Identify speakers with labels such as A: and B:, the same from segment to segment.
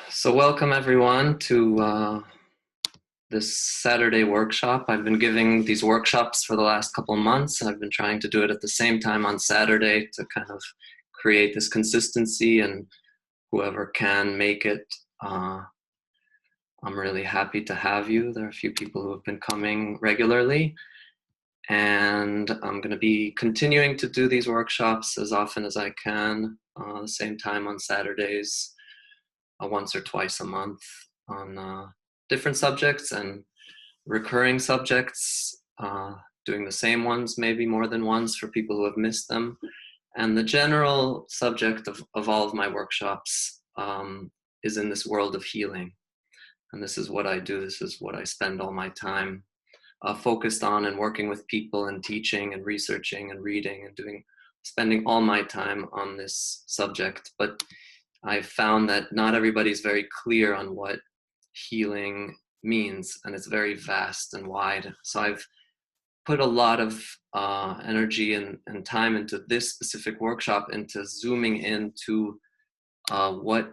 A: So welcome everyone to this Saturday workshop. I've been giving these workshops for the last couple of months. I've been trying to do it at the same time on Saturday to kind of create this consistency, and whoever can make it, I'm really happy to have you. There are a few people who have been coming regularly, and I'm going to be continuing to do these workshops as often as I can, the same time on Saturdays, once or twice a month on different subjects and recurring subjects, doing the same ones maybe more than once for people who have missed them. And the general subject of all of my workshops is in this world of healing. And this is what I do. This is what I spend all my time focused on, and working with people and teaching and researching and reading and spending all my time on this subject. But I've found that not everybody's very clear on what healing means, and it's very vast and wide. So I've put a lot of energy and time into this specific workshop, into zooming into what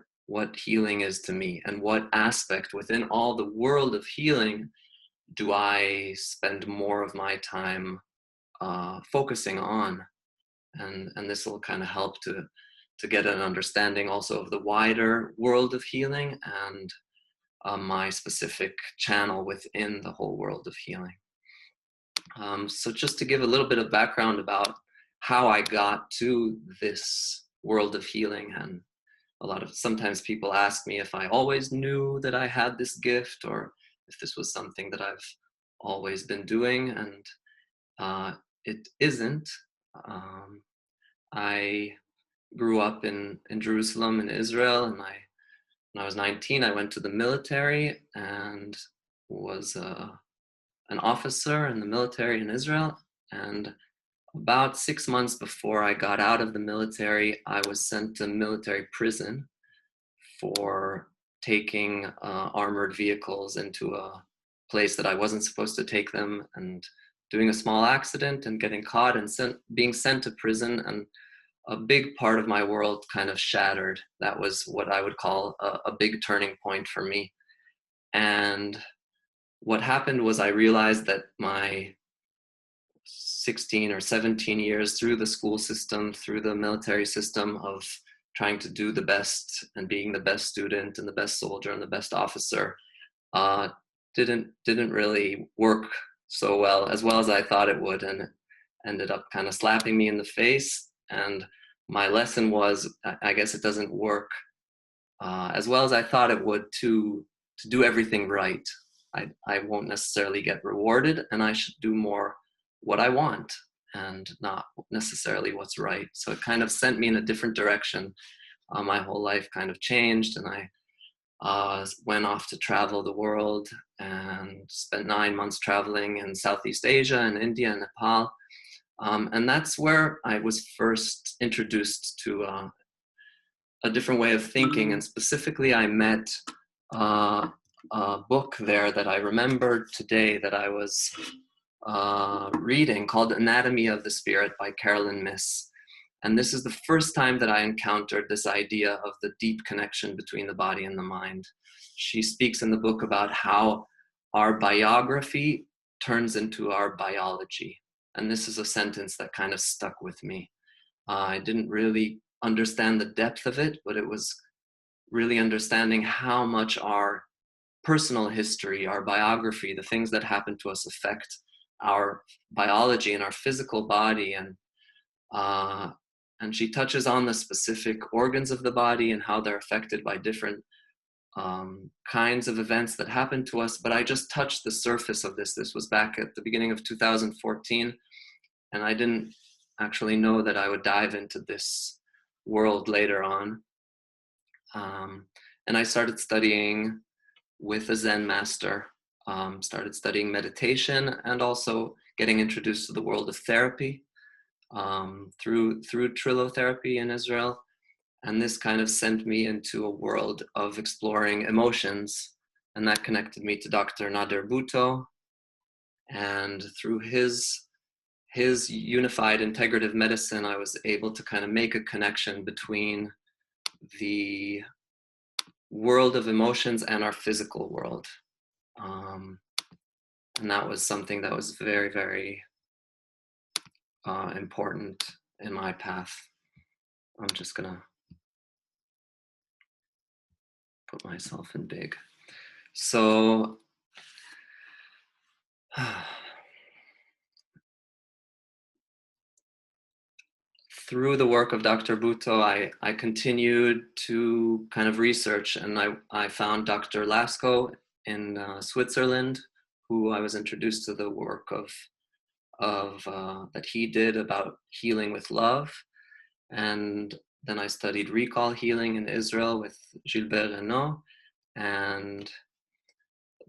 A: healing is to me, and what aspect within all the world of healing do I spend more of my time focusing on. And this will kind of help to get an understanding also of the wider world of healing, and my specific channel within the whole world of healing. So just to give a little bit of background about how I got to this world of healing, and sometimes people ask me if I always knew that I had this gift, or if this was something that I've always been doing, and it isn't. I grew up in Jerusalem, in Israel, and when I was 19, I went to the military and was an officer in the military in Israel. And about 6 months before I got out of the military, I was sent to military prison for taking armored vehicles into a place that I wasn't supposed to take them, and doing a small accident and getting caught and being sent to prison. And a big part of my world kind of shattered. That was what I would call a big turning point for me. And what happened was, I realized that my 16 or 17 years through the school system, through the military system, of trying to do the best and being the best student and the best soldier and the best officer, didn't really work so well as I thought it would, and ended up kind of slapping me in the face. And my lesson was, I guess it doesn't work as well as I thought it would to do everything right. I won't necessarily get rewarded, and I should do more what I want and not necessarily what's right. So it kind of sent me in a different direction. My whole life kind of changed, and I went off to travel the world and spent 9 months traveling in Southeast Asia and India and Nepal. And that's where I was first introduced to a different way of thinking. And specifically, I met a book there that I remembered today that I was reading, called Anatomy of the Spirit by Carolyn Miss. And this is the first time that I encountered this idea of the deep connection between the body and the mind. She speaks in the book about how our biography turns into our biology. And this is a sentence that kind of stuck with me. I didn't really understand the depth of it, but it was really understanding how much our personal history, our biography, the things that happen to us, affect our biology and our physical body. And she touches on the specific organs of the body and how they're affected by different kinds of events that happen to us. But I just touched the surface of this. This was back at the beginning of 2014, and I didn't actually know that I would dive into this world later on. And I started studying with a Zen master, started studying meditation, and also getting introduced to the world of therapy through trilotherapy in Israel. And this kind of sent me into a world of exploring emotions, and that connected me to Dr. Nader Bhutto. And through his unified integrative medicine, I was able to kind of make a connection between the world of emotions and our physical world. Um, and that was something that was very, very important in my path. I'm just gonna put myself in big. So through the work of Dr. Buto, I continued to kind of research, and I found Dr. Lasko in Switzerland, who I was introduced to the work of that he did about healing with love. And then I studied recall healing in Israel with Gilbert Renaud, and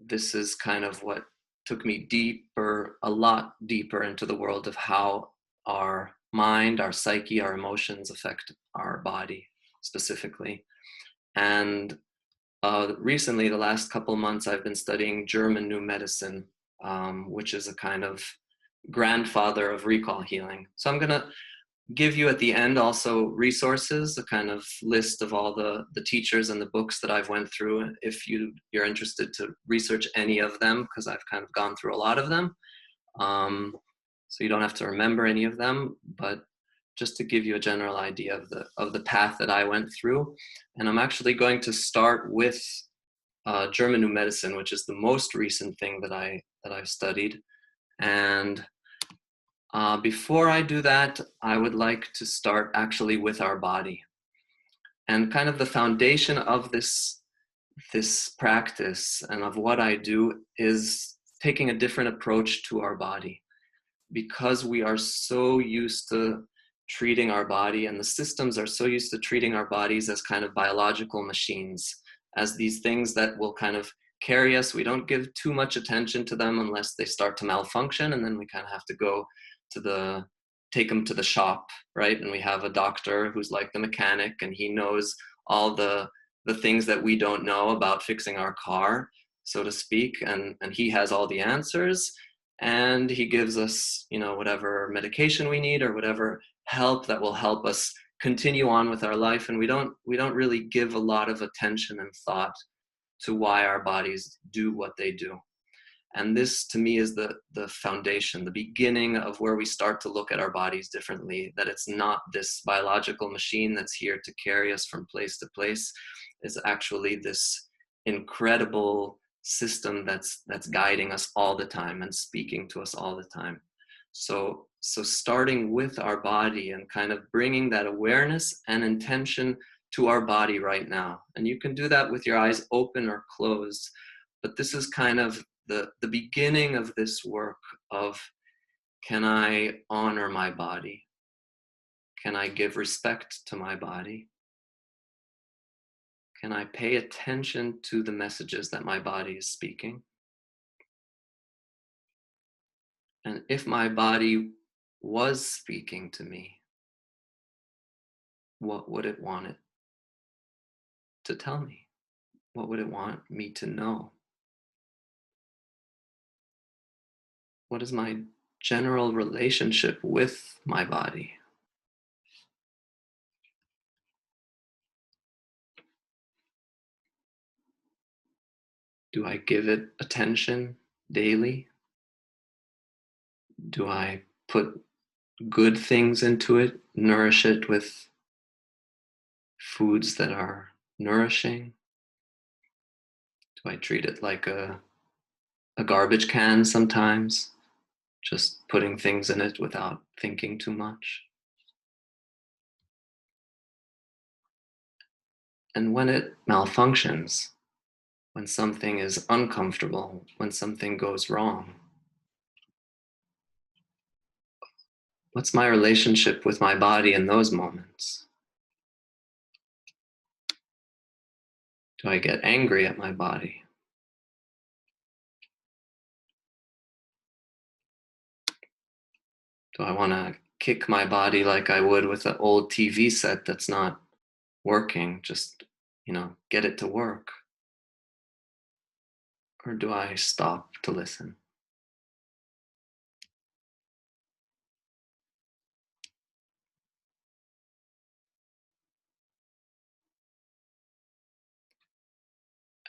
A: this is kind of what took me deeper, a lot deeper into the world of how our mind, our psyche, our emotions affect our body specifically. And recently, the last couple months, I've been studying German New Medicine, which is a kind of grandfather of recall healing. So I'm going to give you at the end also resources, a kind of list of all the teachers and the books that I've went through if you're interested to research any of them, because I've kind of gone through a lot of them. So you don't have to remember any of them, but just to give you a general idea of the path that I went through. And I'm actually going to start with German New Medicine, which is the most recent thing that I've studied. And before I do that, I would like to start actually with our body. And kind of the foundation of this practice and of what I do is taking a different approach to our body, because we are so used to treating our body, and the systems are so used to treating our bodies as kind of biological machines, as these things that will kind of carry us. We don't give too much attention to them unless they start to malfunction, and then we kind of have to go to take them to the shop, right? And we have a doctor who's like the mechanic, and he knows all the things that we don't know about fixing our car, so to speak, and he has all the answers, and he gives us, whatever medication we need or whatever help that will help us continue on with our life. And we don't really give a lot of attention and thought to why our bodies do what they do. And this, to me, is the foundation, the beginning of where we start to look at our bodies differently, that it's not this biological machine that's here to carry us from place to place. It's actually this incredible system that's guiding us all the time and speaking to us all the time. So starting with our body and kind of bringing that awareness and intention to our body right now. And you can do that with your eyes open or closed, but this is kind of the beginning of this work of, can I honor my body? Can I give respect to my body? Can I pay attention to the messages that my body is speaking? And if my body was speaking to me, what would it want it to tell me? What would it want me to know? What is my general relationship with my body? Do I give it attention daily? Do I put good things into it, nourish it with foods that are nourishing? Do I treat it like a garbage can sometimes, just putting things in it without thinking too much? And when it malfunctions, when something is uncomfortable, when something goes wrong, what's my relationship with my body in those moments? Do I get angry at my body? Do I want to kick my body like I would with an old TV set that's not working? Just, get it to work. Or do I stop to listen?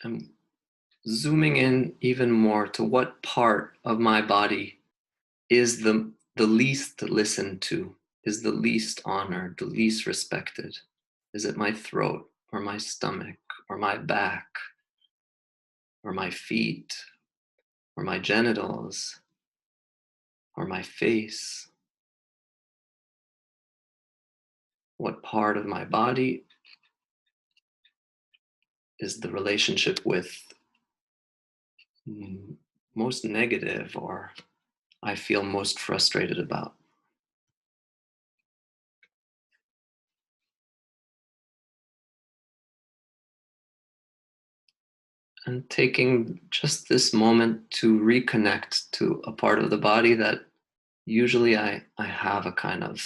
A: And zooming in even more to what part of my body is the least listened to, is the least honored, the least respected. Is it my throat or my stomach or my back or my feet or my genitals or my face? What part of my body is the relationship with most negative, or I feel most frustrated about? And taking just this moment to reconnect to a part of the body that usually I have a kind of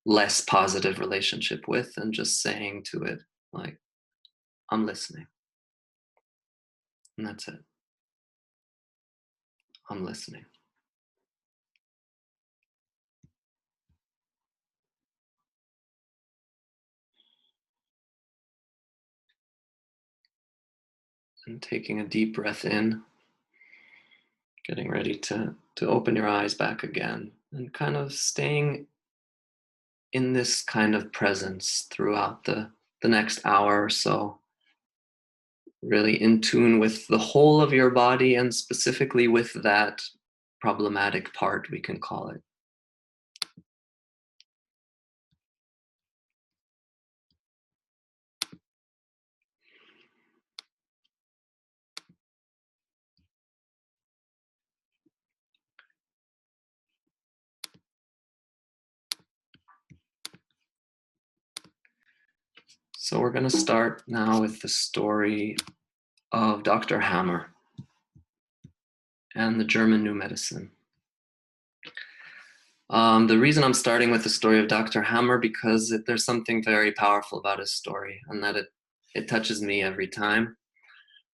A: less positive relationship with, and just saying to it, like, I'm listening. And that's it. I'm listening. And taking a deep breath in, getting ready to open your eyes back again, and kind of staying in this kind of presence throughout the next hour or so, really in tune with the whole of your body, and specifically with that problematic part, we can call it. So we're going to start now with the story of Dr. Hammer and the German New Medicine. The reason I'm starting with the story of Dr. Hammer, because there's something very powerful about his story, and that it touches me every time.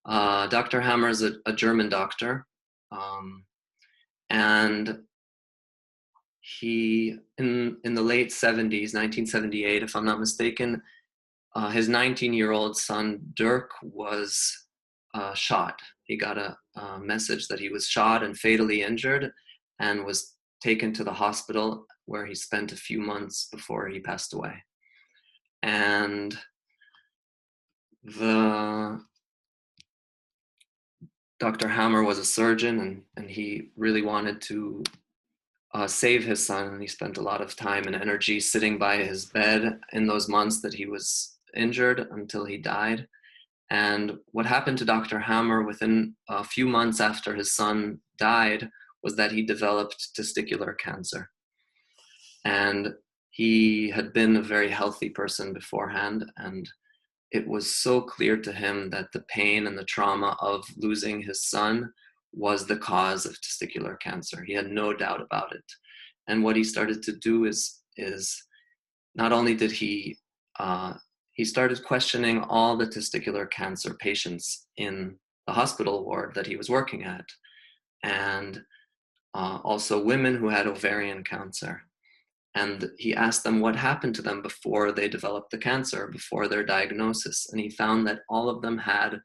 A: Dr. Hammer is a German doctor, and he, in the late 70s, 1978, if I'm not mistaken, his 19-year-old son, Dirk, was shot. He got a message that he was shot and fatally injured, and was taken to the hospital, where he spent a few months before he passed away. And Dr. Hammer was a surgeon, and he really wanted to save his son, and he spent a lot of time and energy sitting by his bed in those months that he was injured until he died. And what happened to Dr. Hammer within a few months after his son died was that he developed testicular cancer. And he had been a very healthy person beforehand, and it was so clear to him that the pain and the trauma of losing his son was the cause of testicular cancer. He had no doubt about it. And what he started to do is not only did he started questioning all the testicular cancer patients in the hospital ward that he was working at, and also women who had ovarian cancer. And he asked them what happened to them before they developed the cancer, before their diagnosis. And he found that all of them had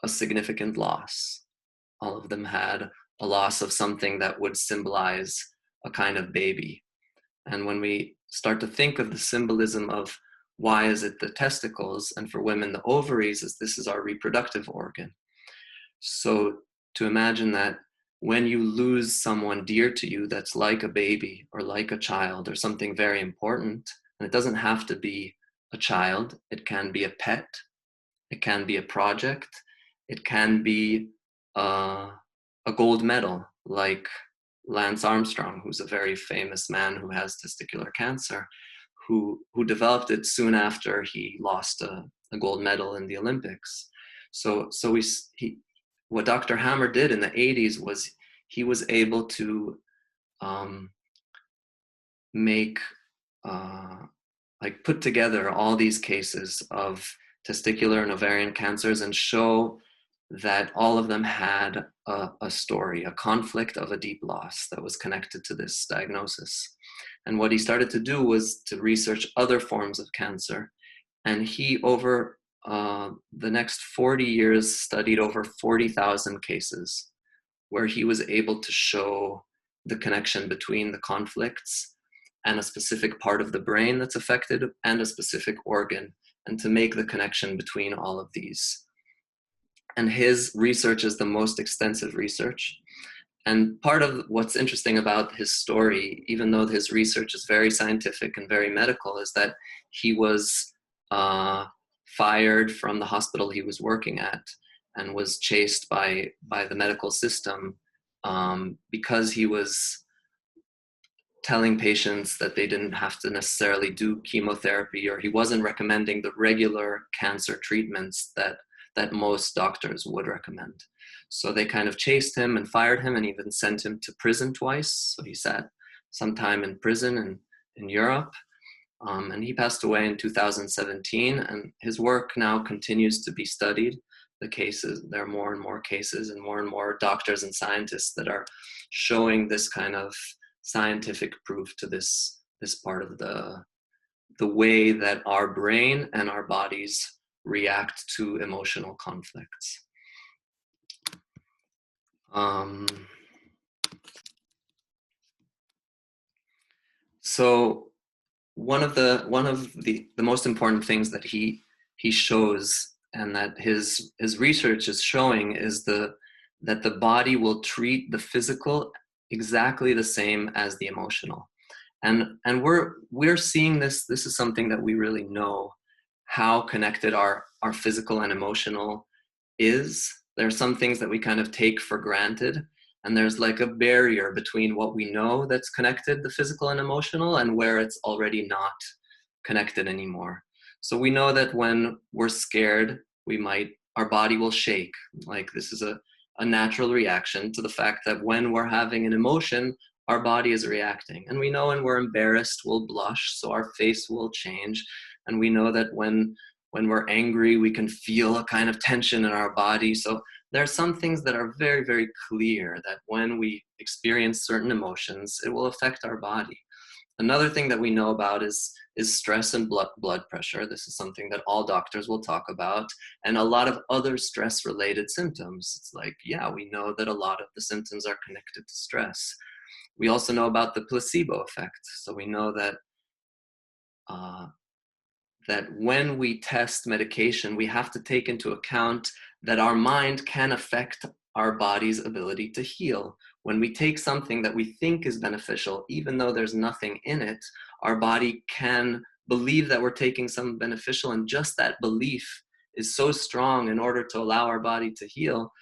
A: a significant loss. All of them had a loss of something that would symbolize a kind of baby. And when we start to think of the symbolism of why is it the testicles, and for women the ovaries, is this is our reproductive organ. So to imagine that when you lose someone dear to you that's like a baby or like a child or something very important, and it doesn't have to be a child, it can be a pet, it can be a project, it can be a gold medal, like Lance Armstrong, who's a very famous man who has testicular cancer, who developed it soon after he lost a gold medal in the Olympics. So what Dr. Hammer did in the 80s was he was able to make like put together all these cases of testicular and ovarian cancers, and show that all of them had a story, a conflict of a deep loss that was connected to this diagnosis. And what he started to do was to research other forms of cancer. And he, over the next 40 years studied over 40,000 cases where he was able to show the connection between the conflicts and a specific part of the brain that's affected and a specific organ, and to make the connection between all of these. And his research is the most extensive research. And part of what's interesting about his story, even though his research is very scientific and very medical, is that he was fired from the hospital he was working at and was chased by the medical system because he was telling patients that they didn't have to necessarily do chemotherapy, or he wasn't recommending the regular cancer treatments that most doctors would recommend. So they kind of chased him and fired him and even sent him to prison twice. So he sat some time in prison in Europe. And he passed away in 2017, and his work now continues to be studied. The cases, there are more and more cases and more doctors and scientists that are showing this kind of scientific proof to this part of the way that our brain and our bodies react to emotional conflicts. So one of the most important things that he shows, and that his research is showing, is that the body will treat the physical exactly the same as the emotional. And we're seeing this is something that we really know, how connected our physical and emotional is. There are some things that we kind of take for granted, and there's like a barrier between what we know that's connected, the physical and emotional, and where it's already not connected anymore. So we know that when we're scared, our body will shake. Like, this is a natural reaction to the fact that when we're having an emotion, our body is reacting. And we know when we're embarrassed, we'll blush, so our face will change. And we know that when we're angry, we can feel a kind of tension in our body. So there are some things that are very, very clear, that when we experience certain emotions, it will affect our body. Another thing that we know about is stress and blood pressure. This is something that all doctors will talk about, and a lot of other stress-related symptoms. It's like, yeah, we know that a lot of the symptoms are connected to stress. We also know about the placebo effect. So we know that that when we test medication, we have to take into account that our mind can affect our body's ability to heal. When we take something that we think is beneficial, even though there's nothing in it, our body can believe that we're taking something beneficial, and just that belief is so strong in order to allow our body to heal,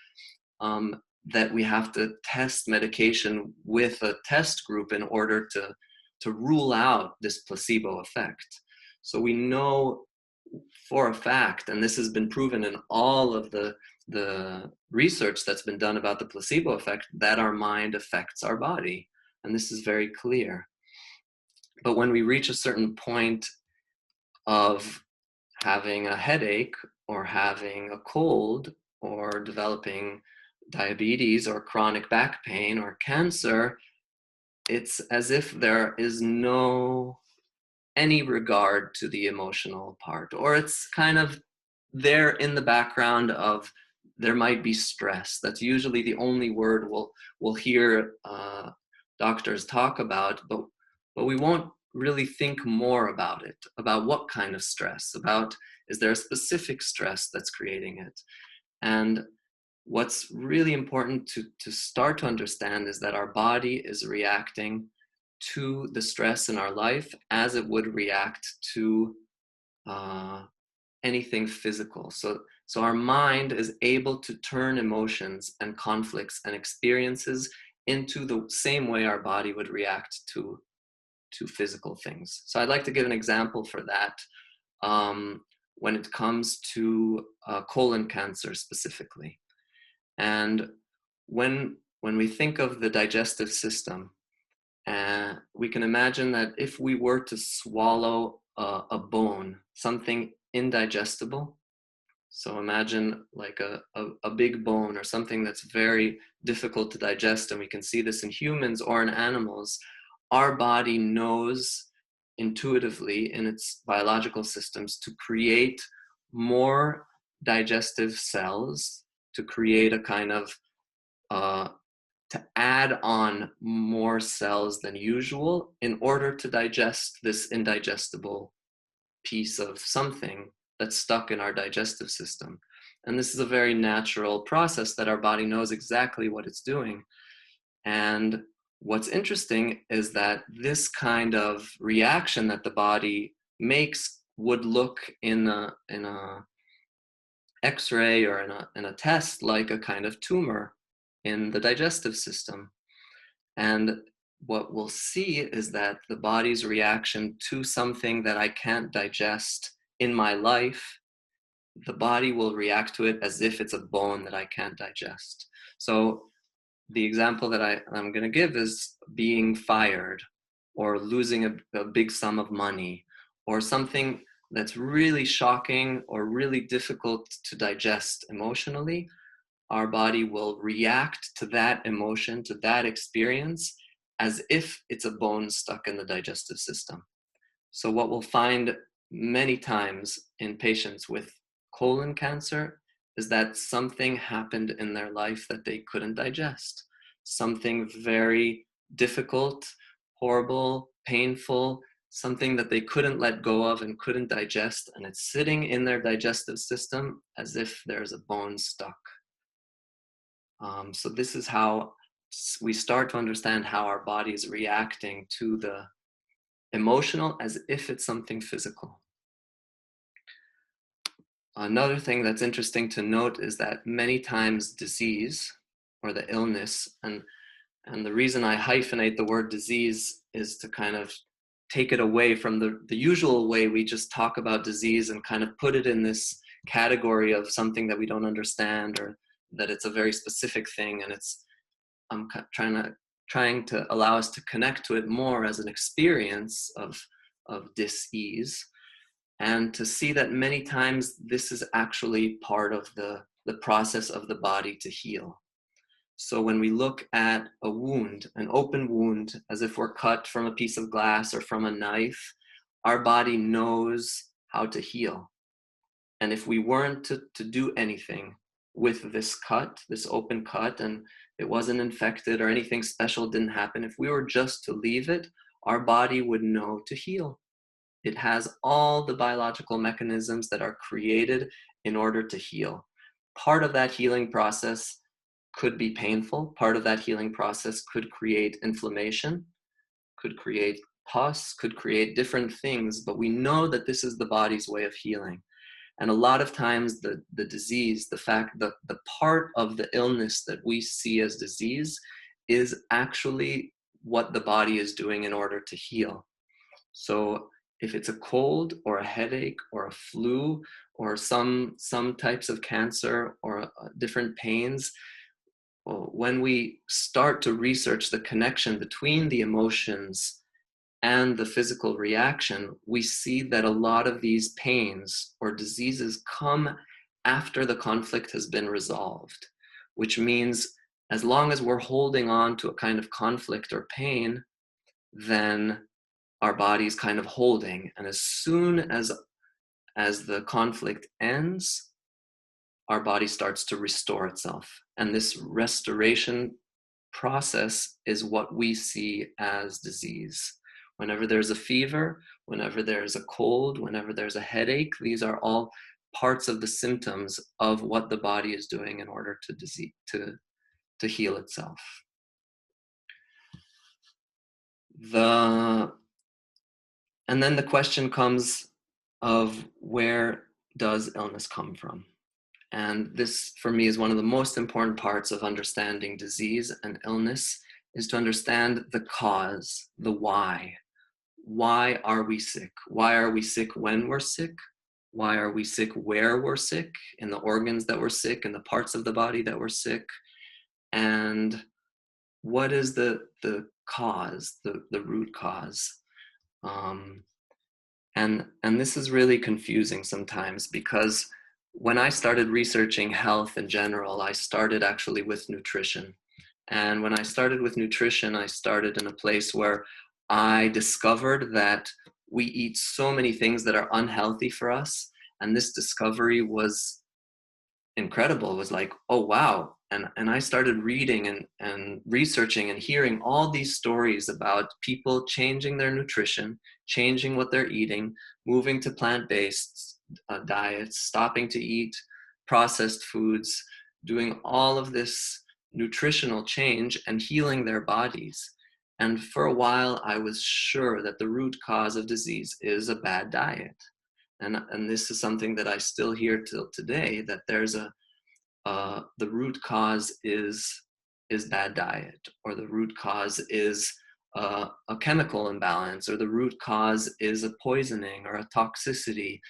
A: that we have to test medication with a test group in order to rule out this placebo effect. So we know for a fact, and this has been proven in all of the research that's been done about the placebo effect, that our mind affects our body. And this is very clear. But when we reach a certain point of having a headache, or having a cold, or developing diabetes, or chronic back pain, or cancer, it's as if there is no any regard to the emotional part, or it's kind of there in the background of, there might be stress. That's usually the only word we'll hear doctors talk about, but we won't really think more about it, about what kind of stress, about, is there a specific stress that's creating it? And what's really important to start to understand is that our body is reacting to the stress in our life as it would react to anything physical. So our mind is able to turn emotions and conflicts and experiences into the same way our body would react to physical things. So I'd like to give an example for that when it comes to colon cancer specifically. And when we think of the digestive system, we can imagine that if we were to swallow a bone, something indigestible, so imagine like a big bone, or something that's very difficult to digest, and we can see this in humans or in animals, our body knows intuitively in its biological systems to create more digestive cells to create a kind of to add on more cells than usual in order to digest this indigestible piece of something that's stuck in our digestive system. And this is a very natural process that our body knows exactly what it's doing. And what's interesting is that this kind of reaction that the body makes would look in a X-ray or in a test like a kind of tumor in the digestive system. And what we'll see is that the body's reaction to something that I can't digest in my life, the body will react to it as if it's a bone that I can't digest. So the example that I'm going to give is being fired or losing a big sum of money or something that's really shocking or really difficult to digest emotionally. Our body will react to that emotion, to that experience, as if it's a bone stuck in the digestive system. So what we'll find many times in patients with colon cancer is that something happened in their life that they couldn't digest. Something very difficult, horrible, painful, something that they couldn't let go of and couldn't digest, and it's sitting in their digestive system as if there's a bone stuck. So this is how we start to understand how our body is reacting to the emotional as if it's something physical. Another thing that's interesting to note is that many times disease or the illness, and the reason I hyphenate the word disease is to kind of take it away from the usual way we just talk about disease and kind of put it in this category of something that we don't understand or that it's a very specific thing, and I'm trying to allow us to connect to it more as an experience of dis-ease, and to see that many times this is actually part of the process of the body to heal. So when we look at a wound, an open wound, as if we're cut from a piece of glass or from a knife, our body knows how to heal. And if we weren't to do anything with this cut, this open cut, and it wasn't infected or anything special didn't happen, if we were just to leave it, our body would know to heal. It has all the biological mechanisms that are created in order to heal. Part of that healing process could be painful. Part of that healing process could create inflammation, could create pus, could create different things, but we know that this is the body's way of healing. And a lot of times the disease, the fact that the part of the illness that we see as disease is actually what the body is doing in order to heal. So if it's a cold or a headache or a flu or some types of cancer or different pains, well, when we start to research the connection between the emotions and the physical reaction, we see that a lot of these pains or diseases come after the conflict has been resolved, which means as long as we're holding on to a kind of conflict or pain, then our body's kind of holding. And as soon as the conflict ends, our body starts to restore itself. And this restoration process is what we see as disease. Whenever there's a fever, whenever there's a cold, whenever there's a headache, these are all parts of the symptoms of what the body is doing in order to heal itself. And then the question comes of where does illness come from? And this, for me, is one of the most important parts of understanding disease and illness, is to understand the cause, the why. Why are we sick? Why are we sick when we're sick? Why are we sick where we're sick? In the organs that we're sick, in the parts of the body that we're sick? And what is the cause, the root cause? And this is really confusing sometimes, because when I started researching health in general, I started actually with nutrition. And when I started with nutrition, I started in a place where I discovered that we eat so many things that are unhealthy for us, And this discovery was incredible. It was like, oh wow. And I started reading and researching and hearing all these stories about people changing their nutrition, changing what they're eating, moving to plant-based diets, stopping to eat processed foods, doing all of this nutritional change and healing their bodies. And for a while, I was sure that the root cause of disease is a bad diet. And this is something that I still hear till today, that there's the root cause is bad diet, or the root cause is a chemical imbalance, or the root cause is a poisoning or a toxicity.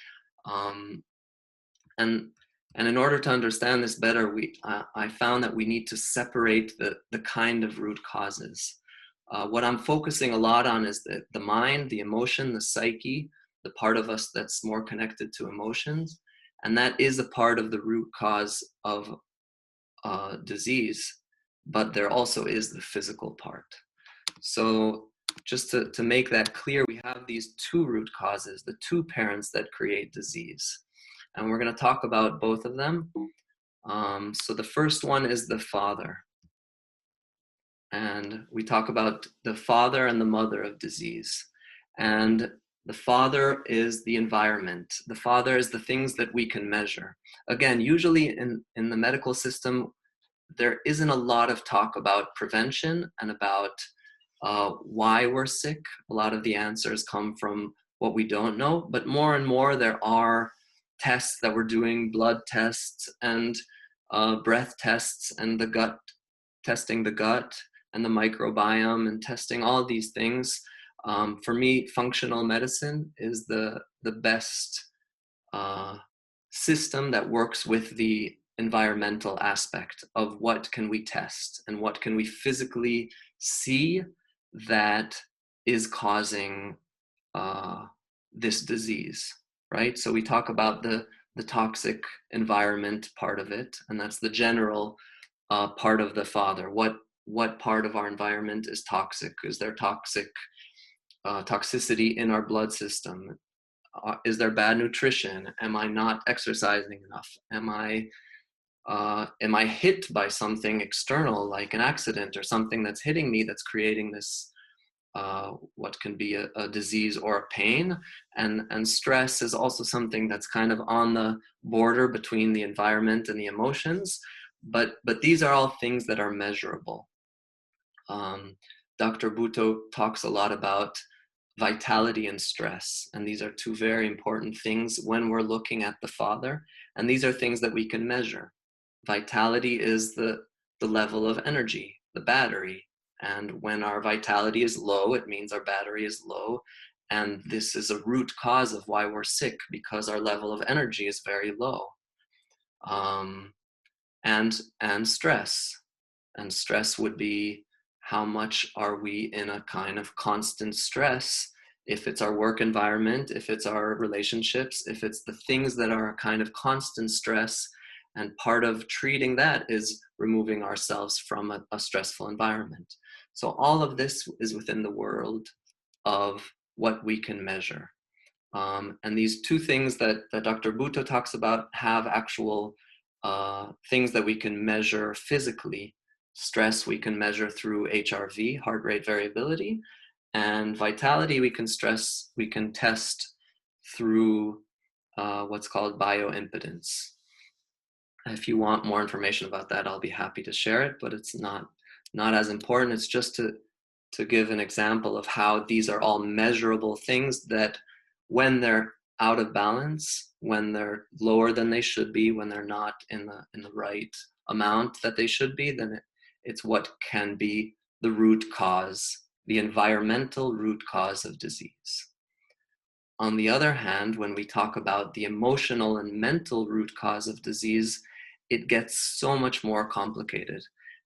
A: Um, and and in order to understand this better, I found that we need to separate the kind of root causes. What I'm focusing a lot on is the mind, the emotion, the psyche, the part of us that's more connected to emotions. And that is a part of the root cause of disease, but there also is the physical part. So just to make that clear, we have these two root causes, the two parents that create disease. And we're going to talk about both of them. So the first one is the father. And we talk about the father and the mother of disease. And the father is the environment. The father is the things that we can measure. Again, usually in the medical system, there isn't a lot of talk about prevention and about why we're sick. A lot of the answers come from what we don't know, but more and more there are tests that we're doing, blood tests and breath tests, and the gut, testing the gut and the microbiome, and testing all these things. For me, functional medicine is the best system that works with the environmental aspect of what can we test and what can we physically see that is causing this disease, right? So we talk about the toxic environment part of it, and that's the general part of the father. What part of our environment is toxic? Is there toxicity in our blood system? Is there bad nutrition? Am I not exercising enough? Am I hit by something external, like an accident or something that's hitting me, that's creating this what can be a disease or a pain? And stress is also something that's kind of on the border between the environment and the emotions. But these are all things that are measurable. Dr. Bhutto talks a lot about vitality and stress, and these are two very important things when we're looking at the father, and these are things that we can measure. Vitality is the level of energy, the battery, and when our vitality is low, it means our battery is low, and this is a root cause of why we're sick, because our level of energy is very low. And stress, and stress would be, how much are we in a kind of constant stress? If it's our work environment, if it's our relationships, if it's the things that are a kind of constant stress, and part of treating that is removing ourselves from a stressful environment. So all of this is within the world of what we can measure. And these two things that Dr. Bhutto talks about have actual things that we can measure physically. Stress we can measure through HRV, heart rate variability, and vitality we can test through what's called bioimpedance. If you want more information about that, I'll be happy to share it, but it's not as important. It's just to give an example of how these are all measurable things that when they're out of balance, when they're lower than they should be, when they're not in the right amount that they should be, then it's what can be the root cause, the environmental root cause of disease. On the other hand, when we talk about the emotional and mental root cause of disease, it gets so much more complicated.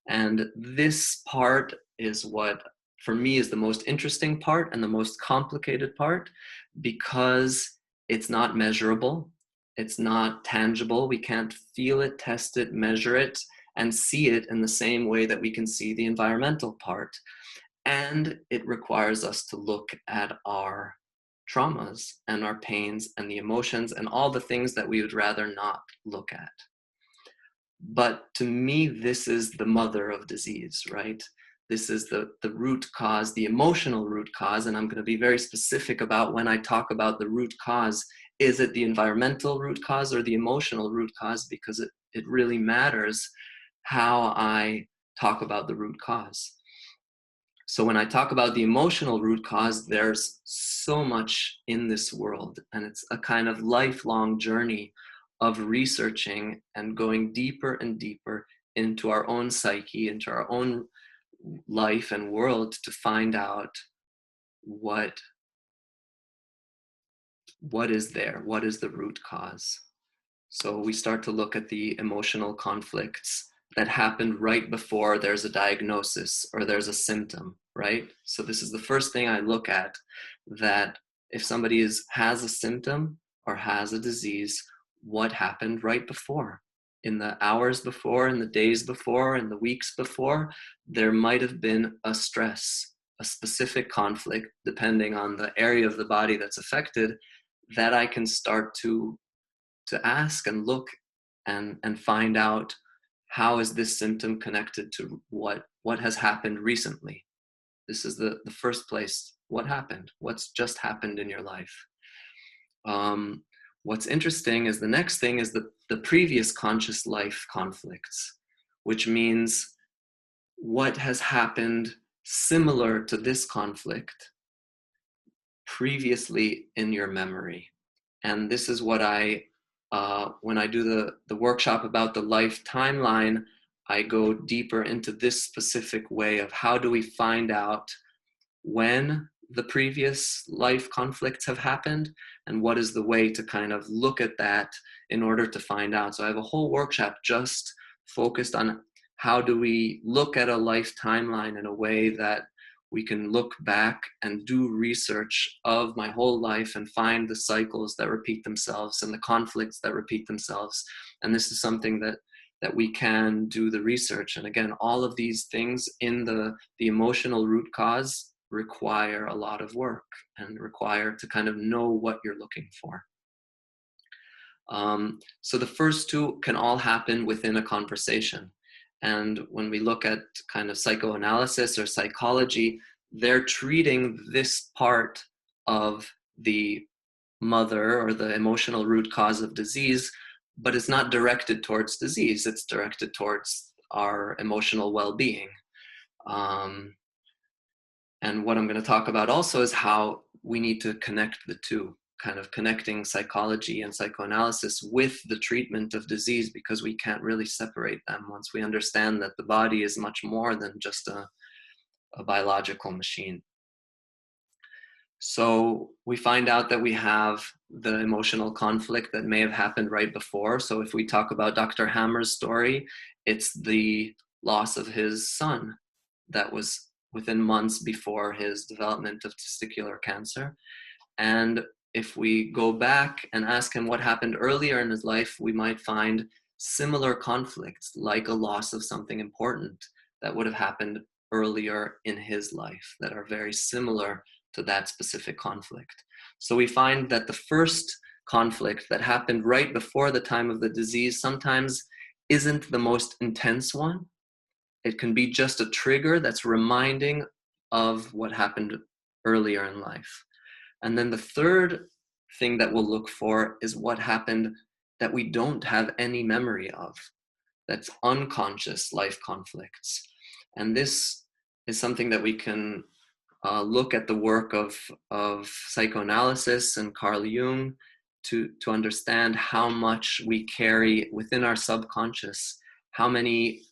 A: And this part is what, for me, is the most interesting part and the most complicated part, because it's not measurable. It's not tangible. We can't feel it, test it, measure it, and see it in the same way that we can see the environmental part. And it requires us to look at our traumas and our pains and the emotions and all the things that we would rather not look at. But to me, this is the mother of disease, right? This is the root cause, the emotional root cause. And I'm going to be very specific about when I talk about the root cause. Is it the environmental root cause or the emotional root cause? Because it really matters how I talk about the root cause. So when I talk about the emotional root cause, there's so much in this world, and it's a kind of lifelong journey of researching and going deeper and deeper into our own psyche, into our own life and world to find out what is there, what is the root cause. So we start to look at the emotional conflicts that happened right before there's a diagnosis or there's a symptom, right? So this is the first thing I look at, that if somebody has a symptom or has a disease, what happened right before? In the hours before, in the days before, in the weeks before, there might have been a stress, a specific conflict, depending on the area of the body that's affected, that I can start to ask and look and find out, how is this symptom connected to what has happened recently. This is the first place. What happened? What's just happened in your life? What's interesting is the next thing is the previous conscious life conflicts, which means what has happened similar to this conflict previously in your memory. And this is what when I do the workshop about the life timeline, I go deeper into this specific way of how do we find out when the previous life conflicts have happened, and what is the way to kind of look at that in order to find out. So I have a whole workshop just focused on how do we look at a life timeline in a way that we can look back and do research of my whole life and find the cycles that repeat themselves and the conflicts that repeat themselves. And this is something that we can do the research. And again, all of these things in the emotional root cause require a lot of work and require to kind of know what you're looking for. So the first two can all happen within a conversation. And when we look at kind of psychoanalysis or psychology, they're treating this part of the mother or the emotional root cause of disease, but it's not directed towards disease. It's directed towards our emotional well-being. And what I'm going to talk about also is how we need to connect the two, kind of connecting psychology and psychoanalysis with the treatment of disease, because we can't really separate them once we understand that the body is much more than just a biological machine. So we find out that we have the emotional conflict that may have happened right before. So if we talk about Dr. Hammer's story, it's the loss of his son that was within months before his development of testicular cancer. And if we go back and ask him what happened earlier in his life, we might find similar conflicts, like a loss of something important that would have happened earlier in his life, that are very similar to that specific conflict. So we find that the first conflict that happened right before the time of the disease sometimes isn't the most intense one. It can be just a trigger that's reminding of what happened earlier in life. And then the third thing that we'll look for is what happened that we don't have any memory of. That's unconscious life conflicts. And this is something that we can look at the work of psychoanalysis and Carl Jung to understand how much we carry within our subconscious, how many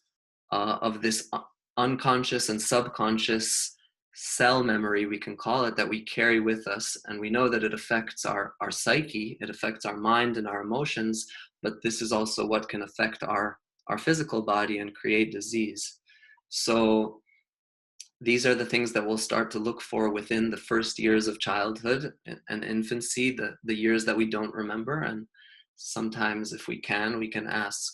A: of this unconscious and subconscious cell memory, we can call it, that we carry with us. And we know that it affects our psyche, it affects our mind and our emotions, but this is also what can affect our physical body and create disease. So these are the things that we'll start to look for within the first years of childhood and infancy, the years that we don't remember. And sometimes if we can ask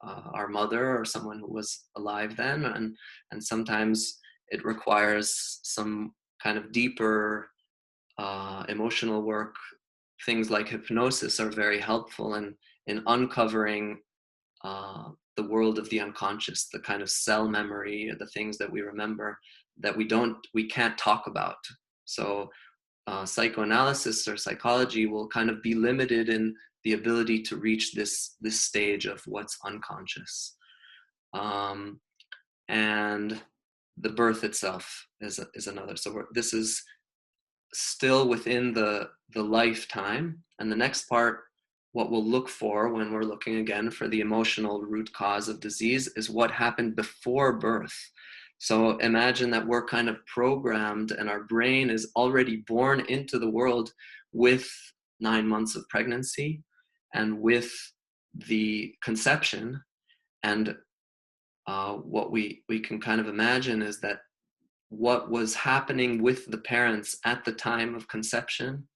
A: our mother or someone who was alive then, and sometimes it requires some kind of deeper emotional work, things like hypnosis are very helpful in uncovering the world of the unconscious, the kind of cell memory, the things that we remember that we can't talk about. So psychoanalysis or psychology will kind of be limited in the ability to reach this stage of what's unconscious. And the birth itself is another. So this is still within the lifetime. And the next part, what we'll look for when we're looking again for the emotional root cause of disease, is what happened before birth. So imagine that we're kind of programmed and our brain is already born into the world with 9 months of pregnancy and with the conception. And what we can kind of imagine is that what was happening with the parents at the time of conception,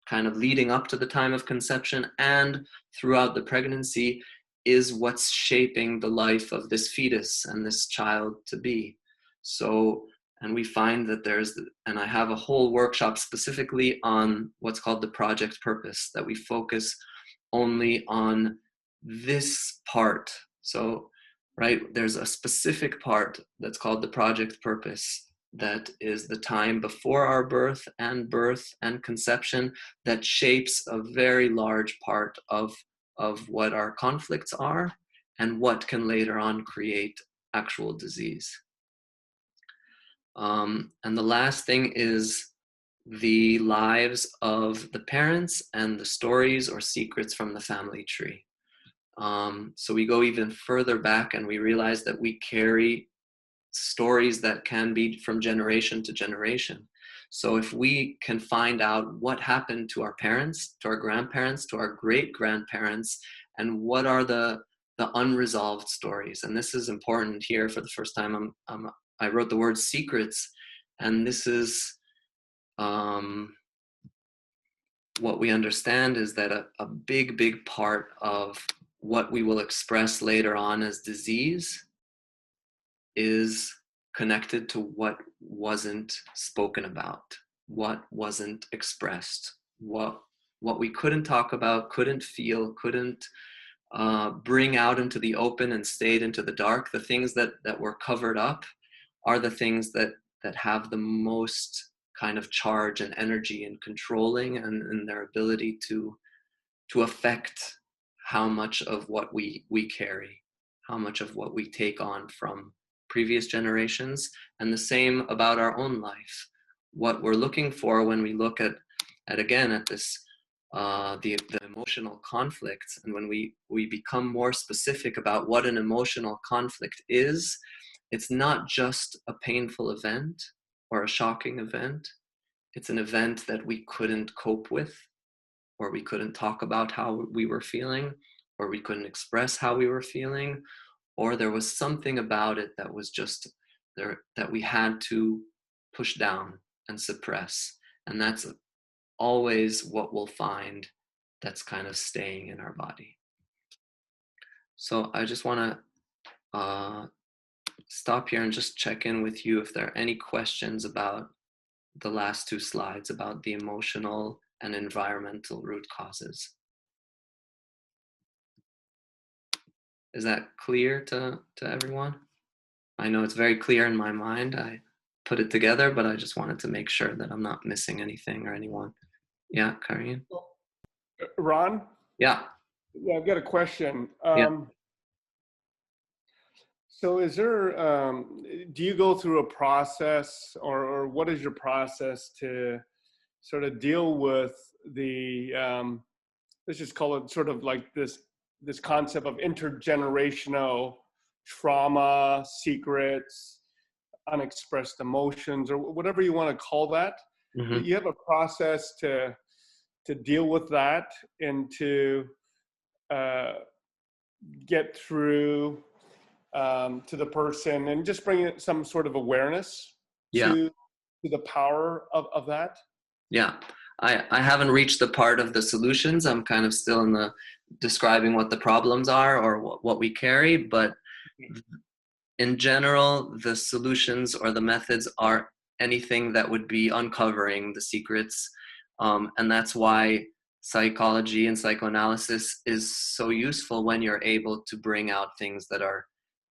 A: kind of leading up to the time of conception and throughout the pregnancy, is what's shaping the life of this fetus and this child to be. So, and we find that and I have a whole workshop specifically on what's called the project purpose, that we focus only on this part. So, right, there's a specific part that's called the project purpose, that is the time before our birth and conception, that shapes a very large part of what our conflicts are and what can later on create actual disease. And the last thing is the lives of the parents and the stories or secrets from the family tree. So we go even further back and we realize that we carry stories that can be from generation to generation. So if we can find out what happened to our parents, to our grandparents, to our great-grandparents, and what are the unresolved stories. And this is important here. For the first time, I wrote the word secrets, and this is what we understand is that a big part of what we will express later on as disease is connected to what wasn't spoken about, what wasn't expressed, what we couldn't talk about, couldn't feel, couldn't bring out into the open and stayed into the dark. The things that were covered up are the things that have the most kind of charge and energy and controlling and their ability to affect how much of what we carry, how much of what we take on from previous generations, and the same about our own life. What we're looking for when we look at this the emotional conflicts, and when we become more specific about what an emotional conflict is, it's not just a painful event or a shocking event. It's an event that we couldn't cope with, or we couldn't talk about how we were feeling, or we couldn't express how we were feeling, or there was something about it that was just there that we had to push down and suppress. And that's always what we'll find that's kind of staying in our body. So I just want to stop here and just check in with you if there are any questions about the last two slides about the emotional and environmental root causes. Is that clear to everyone? I know it's very clear in my mind. I put it together, but I just wanted to make sure that I'm not missing anything or anyone. Yeah, Karine?
B: Ron?
A: Yeah.
B: Yeah, I've got a question.
A: Yeah.
B: So is there, do you go through a process, or what is your process to sort of deal with the, let's just call it sort of like this concept of intergenerational trauma, secrets, unexpressed emotions, or whatever you want to call that?
A: Mm-hmm.
B: You have a process to deal with that and to get through to the person and just bring some sort of awareness to the power of that?
A: Yeah, I haven't reached the part of the solutions. I'm kind of still in the describing what the problems are or what we carry, but in general, the solutions or the methods are anything that would be uncovering the secrets, And that's why psychology and psychoanalysis is so useful when you're able to bring out things that are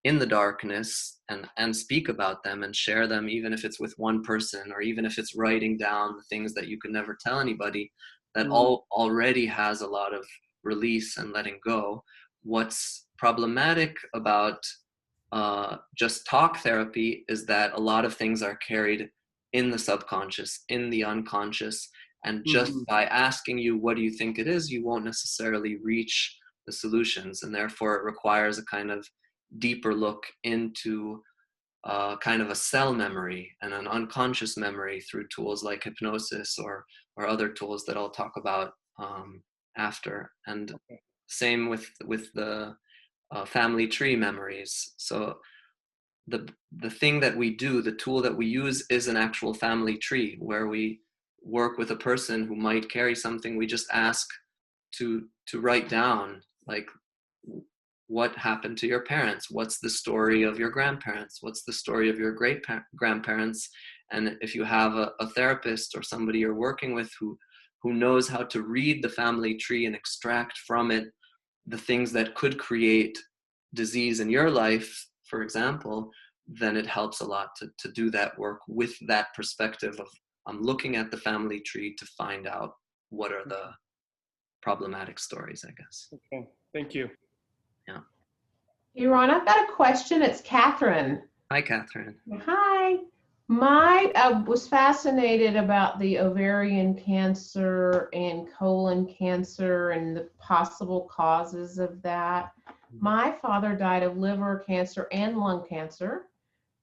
A: in the darkness and speak about them and share them, even if it's with one person, or even if it's writing down the things that you could never tell anybody, that already has a lot of release and letting go. What's problematic about just talk therapy is that a lot of things are carried in the subconscious, in the unconscious, and just
B: Mm-hmm.
A: by asking you what do you think it is, you won't necessarily reach the solutions, and therefore it requires a kind of deeper look into kind of a cell memory and an unconscious memory through tools like hypnosis or other tools that I'll talk about after. And
B: Okay.
A: same with the family tree memories. So the thing that we do, the tool that we use, is an actual family tree where we work with a person who might carry something. We just ask to write down, like, what happened to your parents, what's the story of your grandparents, what's the story of your great grandparents. And if you have a therapist or somebody you're working with who knows how to read the family tree and extract from it the things that could create disease in your life, for example, then it helps a lot to do that work with that perspective of, I'm looking at the family tree to find out what are the problematic stories, I guess.
B: Okay. Thank you.
A: Yeah.
C: Eran, I've got a question. It's Catherine.
A: Hi, Catherine.
C: Hi. I was fascinated about the ovarian cancer and colon cancer and the possible causes of that. My father died of liver cancer and lung cancer,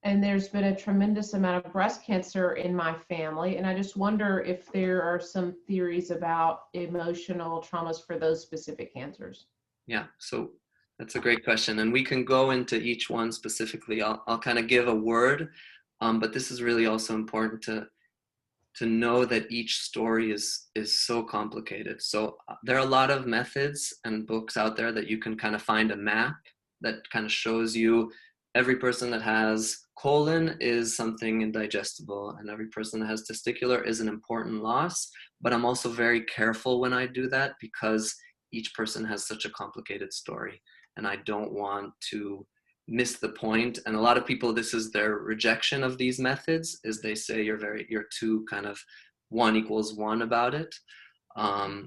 C: and there's been a tremendous amount of breast cancer in my family. And I just wonder if there are some theories about emotional traumas for those specific cancers.
A: Yeah, so that's a great question. And we can go into each one specifically. I'll kind of give a word, but this is really also important to know that each story is so complicated. So there are a lot of methods and books out there that you can kind of find a map that kind of shows you every person that has colon is something indigestible, and every person that has testicular is an important loss. But I'm also very careful when I do that because each person has such a complicated story, and I don't want to miss the point. And a lot of people, this is their rejection of these methods, is they say you're too kind of 1 = 1 about it.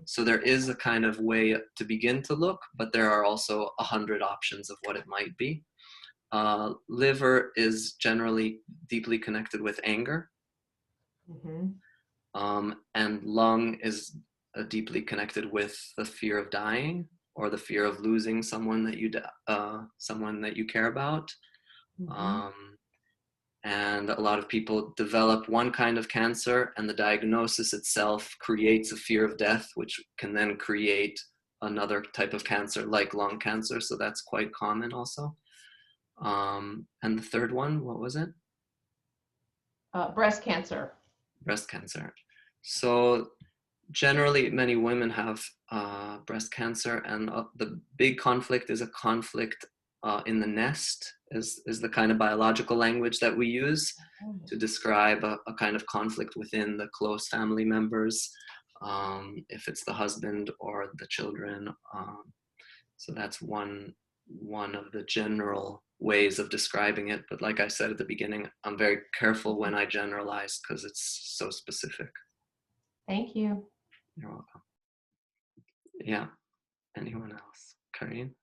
A: So there is a kind of way to begin to look, but there are also 100 options of what it might be. Liver is generally deeply connected with anger. And lung is deeply connected with the fear of dying or the fear of losing someone that you care about. And a lot of people develop one kind of cancer, and the diagnosis itself creates a fear of death, which can then create another type of cancer like lung cancer. So that's quite common also. And the third one, what was it?
C: Breast cancer.
A: Breast cancer. So generally, many women have breast cancer, and the big conflict is a conflict in the nest, is the kind of biological language that we use to describe a kind of conflict within the close family members, if it's the husband or the children. So that's one of the general ways of describing it. But like I said at the beginning, I'm very careful when I generalize because it's so specific.
C: Thank you.
A: You're welcome. Yeah. Anyone else? Karine?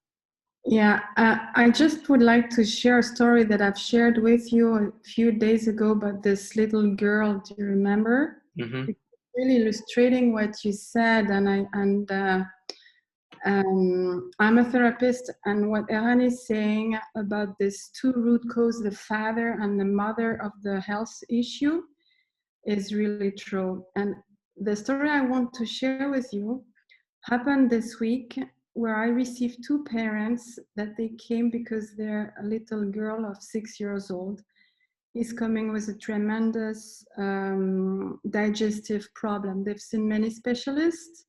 D: Yeah, I just would like to share a story that I've shared with you a few days ago about this little girl. Do you remember?
A: Mm-hmm.
D: It's really illustrating what you said, I'm a therapist, and what Eran is saying about this two root cause, the father and the mother of the health issue, is really true. And the story I want to share with you happened this week, where I received two parents that they came because their little girl of 6 years old is coming with a tremendous digestive problem. They've seen many specialists,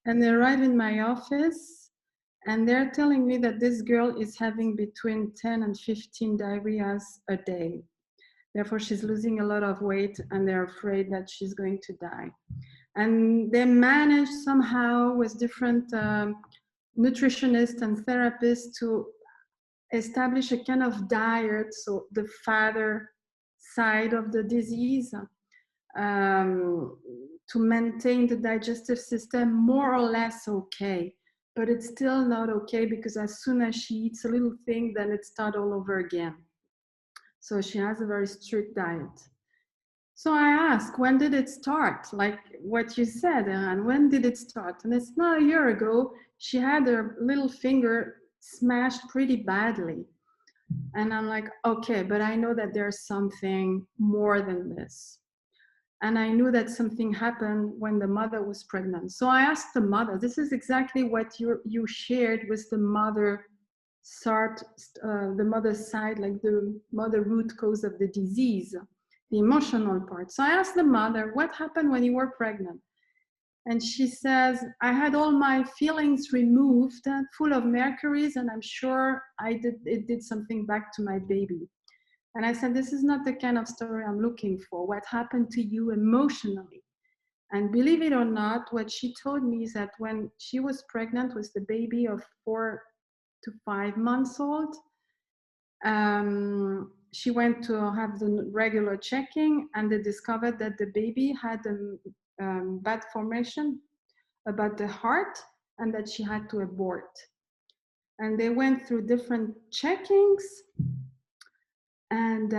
D: and they arrive in my office, and they're telling me that this girl is having between 10 and 15 diarrheas a day. Therefore, she's losing a lot of weight, and they're afraid that she's going to die. And they managed somehow with different nutritionists and therapists to establish a kind of diet, so the father side of the disease, to maintain the digestive system more or less okay. But it's still not okay, because as soon as she eats a little thing, then it starts all over again. So she has a very strict diet. So I asked, when did it start? Like what you said, and when did it start? And it's not a year ago. She had her little finger smashed pretty badly. And I'm like, okay, but I know that there's something more than this. And I knew that something happened when the mother was pregnant. So I asked the mother, this is exactly what you shared with the mother the mother's side, like the mother root cause of the disease, the emotional part. So I asked the mother, what happened when you were pregnant? And she says, I had all my feelings removed, full of mercuries, and I'm sure it did something back to my baby. And I said, this is not the kind of story I'm looking for. What happened to you emotionally? And believe it or not, what she told me is that when she was pregnant with the baby of 4 to 5 months old, she went to have the regular checking, and they discovered that the baby had a bad formation about the heart, and that she had to abort. And they went through different checkings, and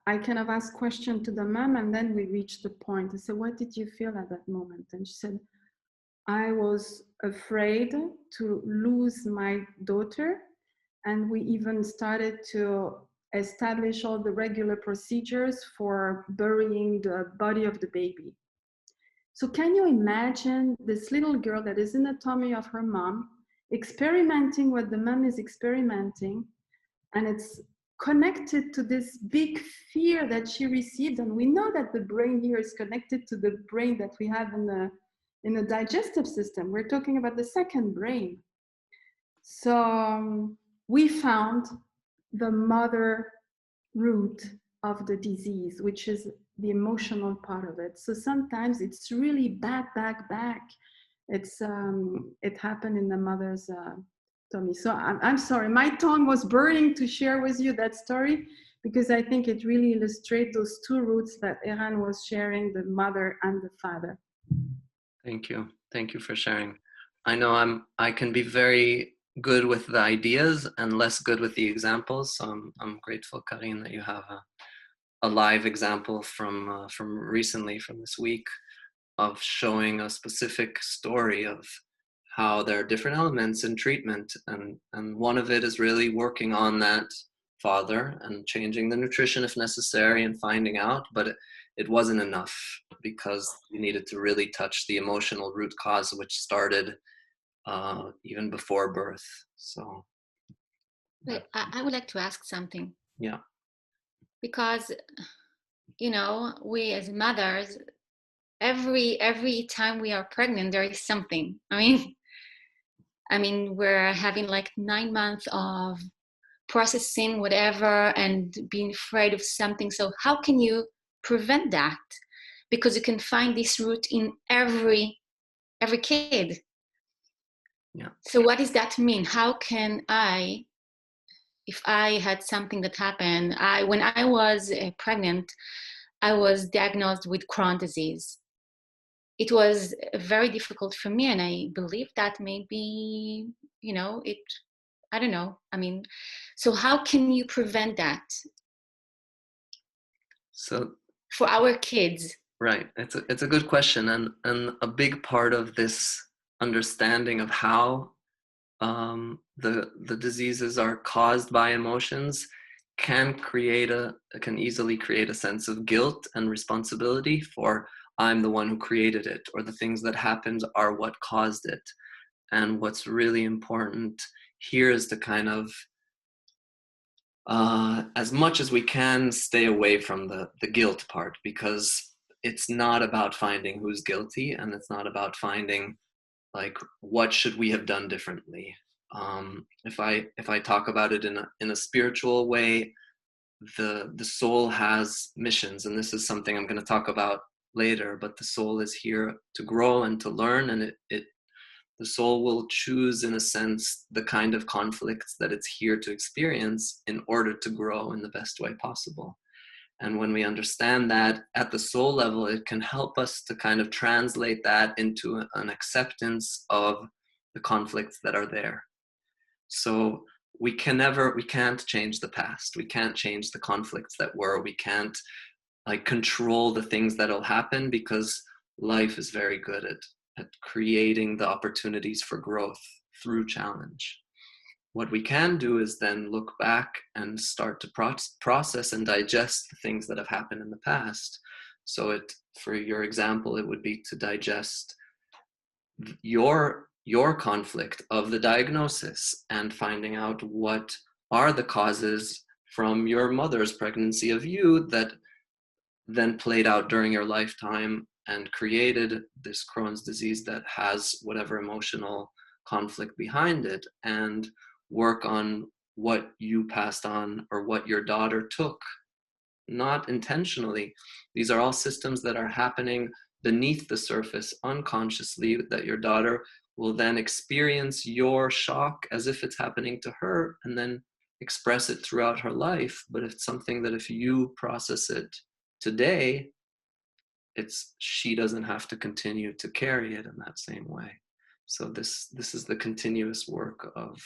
D: I kind of asked question to the mom, and then we reached the point. I said, what did you feel at that moment? And she said, I was afraid to lose my daughter, and we even started to establish all the regular procedures for burying the body of the baby. So can you imagine this little girl that is in the tummy of her mom, experimenting what the mom is experimenting, and it's connected to this big fear that she received. And we know that the brain here is connected to the brain that we have in the digestive system. We're talking about the second brain. So we found the mother root of the disease, which is the emotional part of it. So sometimes it's really back. It happened in the mother's tummy. So I'm sorry, my tongue was burning to share with you that story, because I think it really illustrates those two roots that Eran was sharing, the mother and the father.
A: Thank you for sharing. I know I can be very good with the ideas and less good with the examples, so I'm grateful, Karine, that you have a live example from recently, from this week, of showing a specific story of how there are different elements in treatment, and one of it is really working on that father and changing the nutrition if necessary and finding out, but it wasn't enough, because you needed to really touch the emotional root cause, which started even before birth. So
E: but I would like to ask something.
A: Yeah.
E: Because we as mothers, every time we are pregnant, there is something. I mean, we're having like 9 months of processing whatever and being afraid of something. So how can you prevent that? Because you can find this root in every kid.
A: Yeah.
E: So what does that mean? How can I, if I had something that happened, when I was pregnant, I was diagnosed with Crohn's disease. It was very difficult for me, and I believe that maybe, I don't know. So how can you prevent that?
A: So
E: for our kids?
A: Right. It's a good question, and a big part of this understanding of how the diseases are caused by emotions can easily create a sense of guilt and responsibility for, I'm the one who created it, or the things that happened are what caused it. And what's really important here is to kind of, as much as we can, stay away from the guilt part, because it's not about finding who's guilty, and it's not about finding like what should we have done differently. If I talk about it in a spiritual way, the soul has missions, and this is something I'm going to talk about later, but the soul is here to grow and to learn, and the soul will choose, in a sense, the kind of conflicts that it's here to experience in order to grow in the best way possible. And when we understand that at the soul level, it can help us to kind of translate that into an acceptance of the conflicts that are there. So we can't change the past. We can't change the conflicts that were. We can't control the things that'll happen, because life is very good at creating the opportunities for growth through challenge. What we can do is then look back and start to process and digest the things that have happened in the past. So for your example, it would be to digest your conflict of the diagnosis and finding out what are the causes from your mother's pregnancy of you that then played out during your lifetime and created this Crohn's disease that has whatever emotional conflict behind it, and work on what you passed on or what your daughter took, not intentionally. These are all systems that are happening beneath the surface unconsciously, that your daughter will then experience your shock as if it's happening to her and then express it throughout her life. But it's something that if you process it today, she doesn't have to continue to carry it in that same way. So this is the continuous work of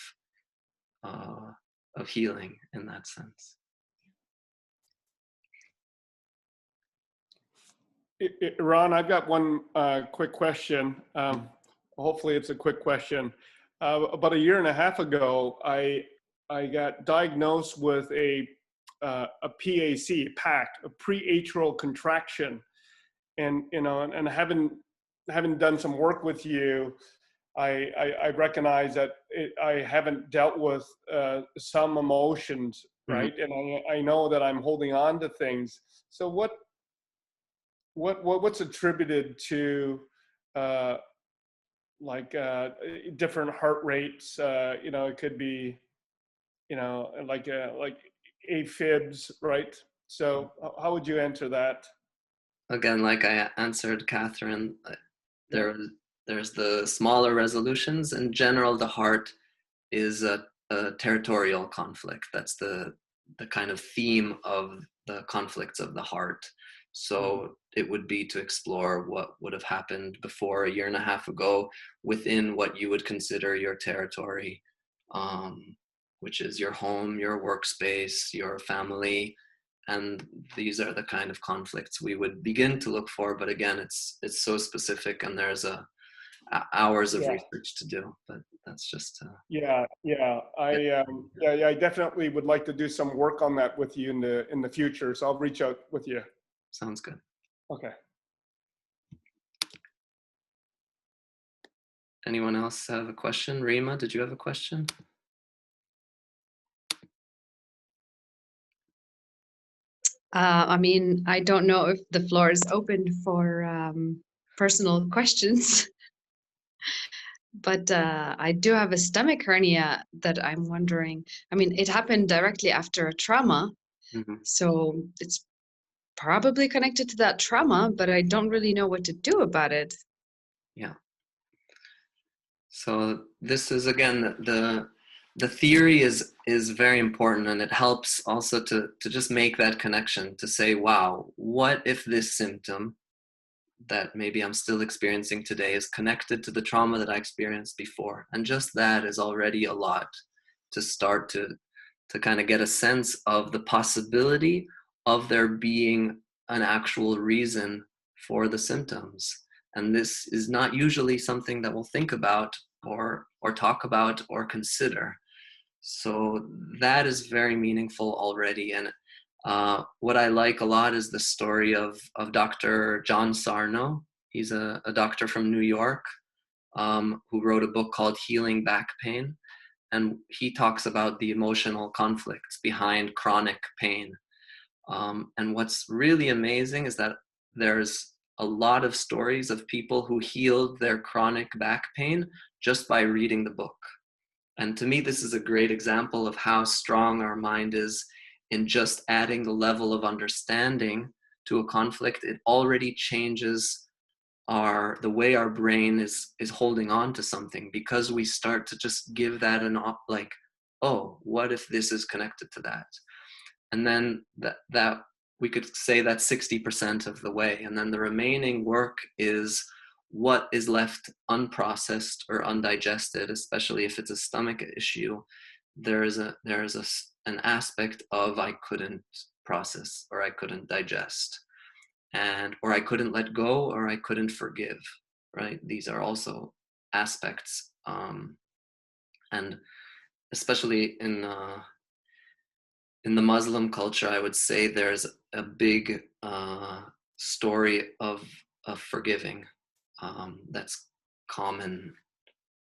A: healing in that sense.
B: Eran, I've got one quick question. Hopefully it's a quick question. About 1.5 years ago, I got diagnosed with a PAC, a preatrial contraction. And, and having done some work with you, I recognize that I haven't dealt with some emotions, right? Mm-hmm. And I know that I'm holding on to things. So what's attributed to different heart rates? It could be, like AFibs, right? So how would you answer that?
A: Again, like I answered Catherine, there's the smaller resolutions. In general, the heart is a territorial conflict. That's the kind of theme of the conflicts of the heart. So it would be to explore what would have happened before 1.5 years ago within what you would consider your territory, which is your home, your workspace, your family. And these are the kind of conflicts we would begin to look for. But again, it's so specific, and there's hours of research to do. But that's just
B: I definitely would like to do some work on that with you in the future. So I'll reach out with you.
A: Sounds good.
B: Okay.
A: Anyone else have a question? Rima, did you have a question?
F: I don't know if the floor is open for personal questions, but I do have a stomach hernia that I'm wondering. It happened directly after a trauma, so it's probably connected to that trauma, but I don't really know what to do about it.
A: Yeah. So this is, again, the theory is very important, and it helps also to just make that connection, to say, wow, what if this symptom that maybe I'm still experiencing today is connected to the trauma that I experienced before? And just that is already a lot to start to kind of get a sense of the possibility of there being an actual reason for the symptoms. And this is not usually something that we'll think about or talk about or consider. So that is very meaningful already. And what I like a lot is the story of Dr. John Sarno. He's a doctor from New York who wrote a book called Healing Back Pain. And he talks about the emotional conflicts behind chronic pain. And what's really amazing is that there's a lot of stories of people who healed their chronic back pain just by reading the book. And to me, this is a great example of how strong our mind is in just adding the level of understanding to a conflict, it already changes the way our brain is holding on to something, because we start to just give that like, oh, what if this is connected to that? And then that we could say that's 60% of the way. And then the remaining work is what is left unprocessed or undigested, especially if it's a stomach issue. There's an aspect of I couldn't process, or I couldn't digest, or I couldn't let go, or I couldn't forgive, right? These are also aspects, and especially in the Muslim culture, I would say there's a big story of forgiving that's common.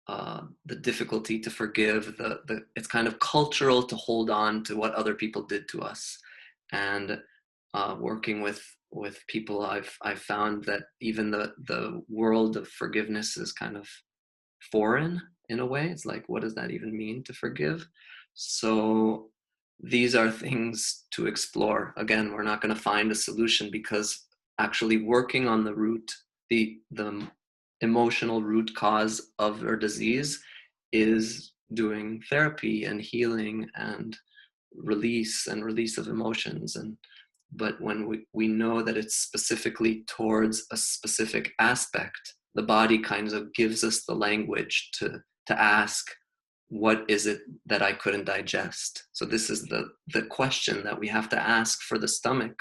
A: The difficulty to forgive, it's kind of cultural to hold on to what other people did to us. And working with people, I've found that even the world of forgiveness is kind of foreign in a way. It's like, what does that even mean to forgive? So these are things to explore. Again, we're not going to find a solution, because actually working on the root, the emotional root cause of our disease, is doing therapy and healing and release of emotions. But when we know that it's specifically towards a specific aspect, the body kind of gives us the language to ask, what is it that I couldn't digest? So this is the question that we have to ask for the stomach.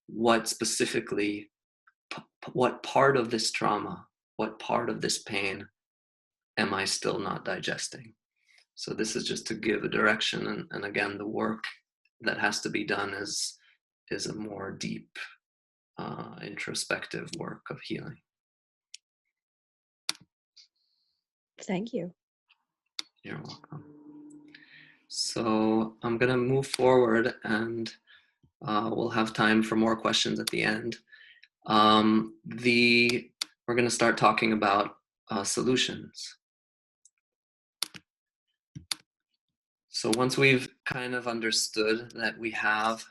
A: What specifically, what part of this trauma, what part of this pain am I still not digesting? So this is just to give a direction. And again, the work that has to be done is a more deep, introspective work of healing.
G: Thank you.
A: You're welcome. So I'm going to move forward, and we'll have time for more questions at the end. We're going to start talking about solutions. So once we've kind of understood that we have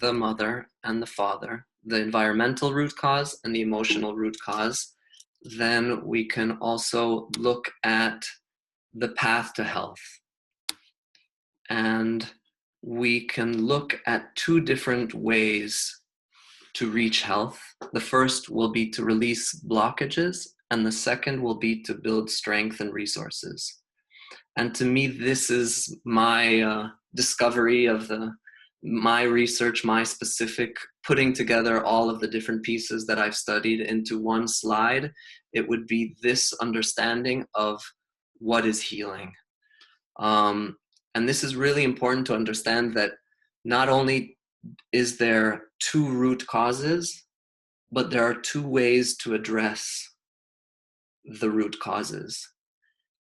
A: the mother and the father, the environmental root cause and the emotional root cause, then we can also look at the path to health. And we can look at two different ways to reach health. The first will be to release blockages, and the second will be to build strength and resources. And to me, this is my discovery of my research, my specific putting together all of the different pieces that I've studied into one slide. It would be this understanding of what is healing. And this is really important to understand, that not only is there two root causes, but there are two ways to address the root causes.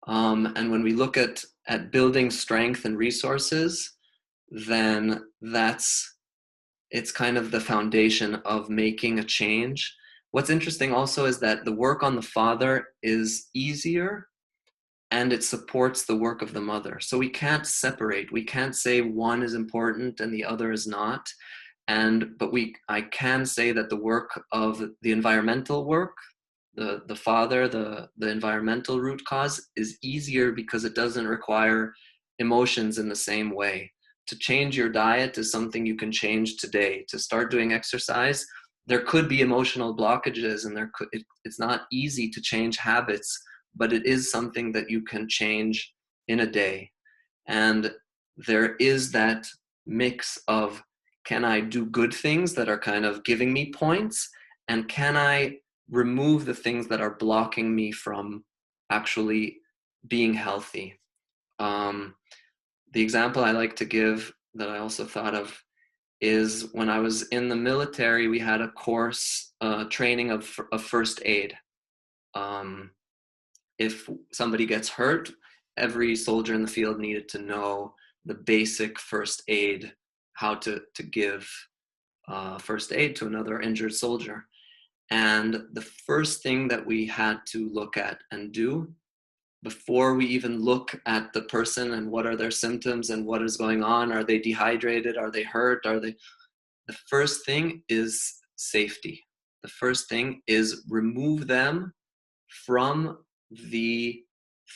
A: And when we look at building strength and resources, then it's kind of the foundation of making a change. What's interesting also is that the work on the father is easier, and it supports the work of the mother. So we can't separate. We can't say one is important and the other is not. But I can say that the work of the environmental work, the father, the environmental root cause, is easier because it doesn't require emotions in the same way. To change your diet is something you can change today. To start doing exercise, there could be emotional blockages, and it's not easy to change habits, but it is something that you can change in a day. And there is that mix of, can I do good things that are kind of giving me points, and can I remove the things that are blocking me from actually being healthy? The example I like to give, that I also thought of, is when I was in the military, we had a course, training of first aid. If somebody gets hurt, every soldier in the field needed to know the basic first aid, how to give first aid to another injured soldier. And the first thing that we had to look at and do, before we even look at the person and what are their symptoms and what is going on, are they dehydrated, are they hurt, the first thing is safety. The first thing is remove them from the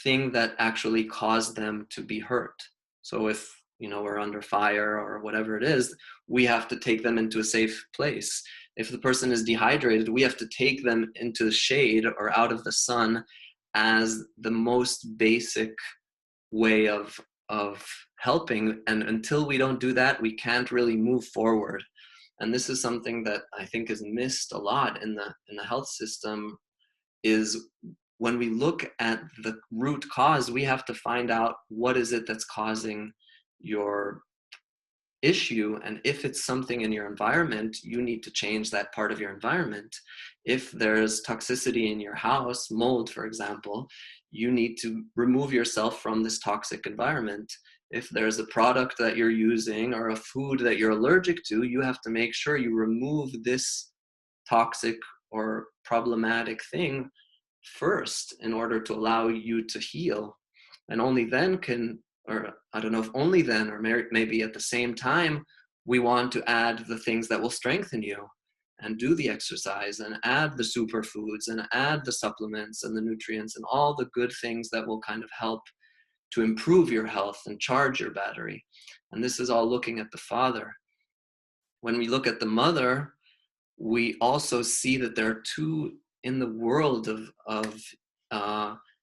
A: thing that actually caused them to be hurt. So if, we're under fire or whatever it is, we have to take them into a safe place. If the person is dehydrated, we have to take them into the shade or out of the sun as the most basic way of helping. And until we don't do that, we can't really move forward. And this is something that I think is missed a lot in the health system, is when we look at the root cause, we have to find out what is it that's causing your issue. And if it's something in your environment, you need to change that part of your environment. If there's toxicity in your house, mold, for example, you need to remove yourself from this toxic environment. If there's a product that you're using or a food that you're allergic to, you have to make sure you remove this toxic or problematic thing first in order to allow you to heal. And only then or I don't know if only then, or maybe at the same time, we want to add the things that will strengthen you and do the exercise and add the superfoods and add the supplements and the nutrients and all the good things that will kind of help to improve your health and charge your battery. And this is all looking at the father. When we look at the mother, we also see that there are two in the world of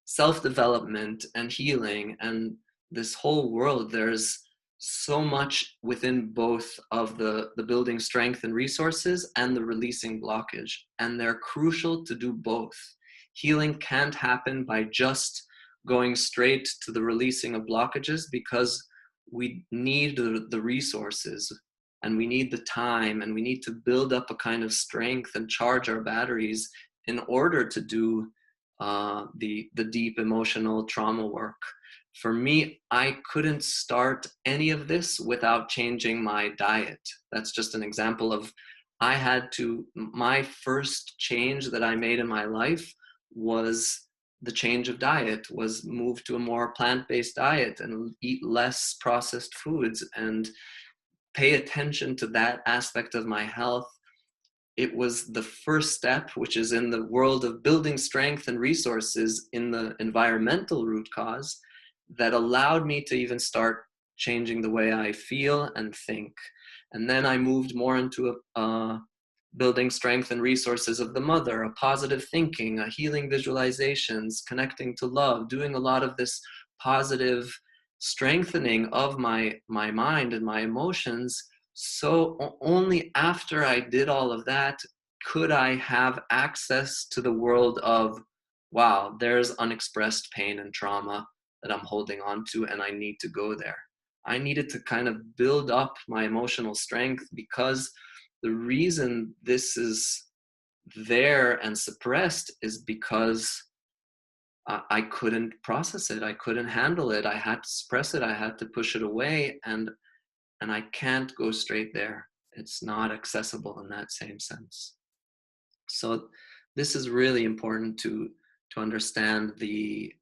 A: self-development and healing and this whole world. There's so much within both of the building strength and resources and the releasing blockage, and they're crucial to do both. Healing can't happen by just going straight to the releasing of blockages, because we need the resources and we need the time and we need to build up a kind of strength and charge our batteries in order to do the deep emotional trauma work. For me, I couldn't start any of this without changing my diet. That's just an example of my first change that I made in my life was the change of diet, was move to a more plant-based diet and eat less processed foods and pay attention to that aspect of my health. It was the first step, which is in the world of building strength and resources in the environmental root cause, that allowed me to even start changing the way I feel and think. And then I moved more into building strength and resources of the mother, a positive thinking, a healing visualizations, connecting to love, doing a lot of this positive strengthening of my mind and my emotions. So only after I did all of that could I have access to the world of, wow, there's unexpressed pain and trauma that I'm holding on to, and I need to go there. I needed to kind of build up my emotional strength, because the reason this is there and suppressed is because I couldn't process it. I couldn't handle it. I had to suppress it. I had to push it away, and I can't go straight there. It's not accessible in that same sense. So this is really important to understand these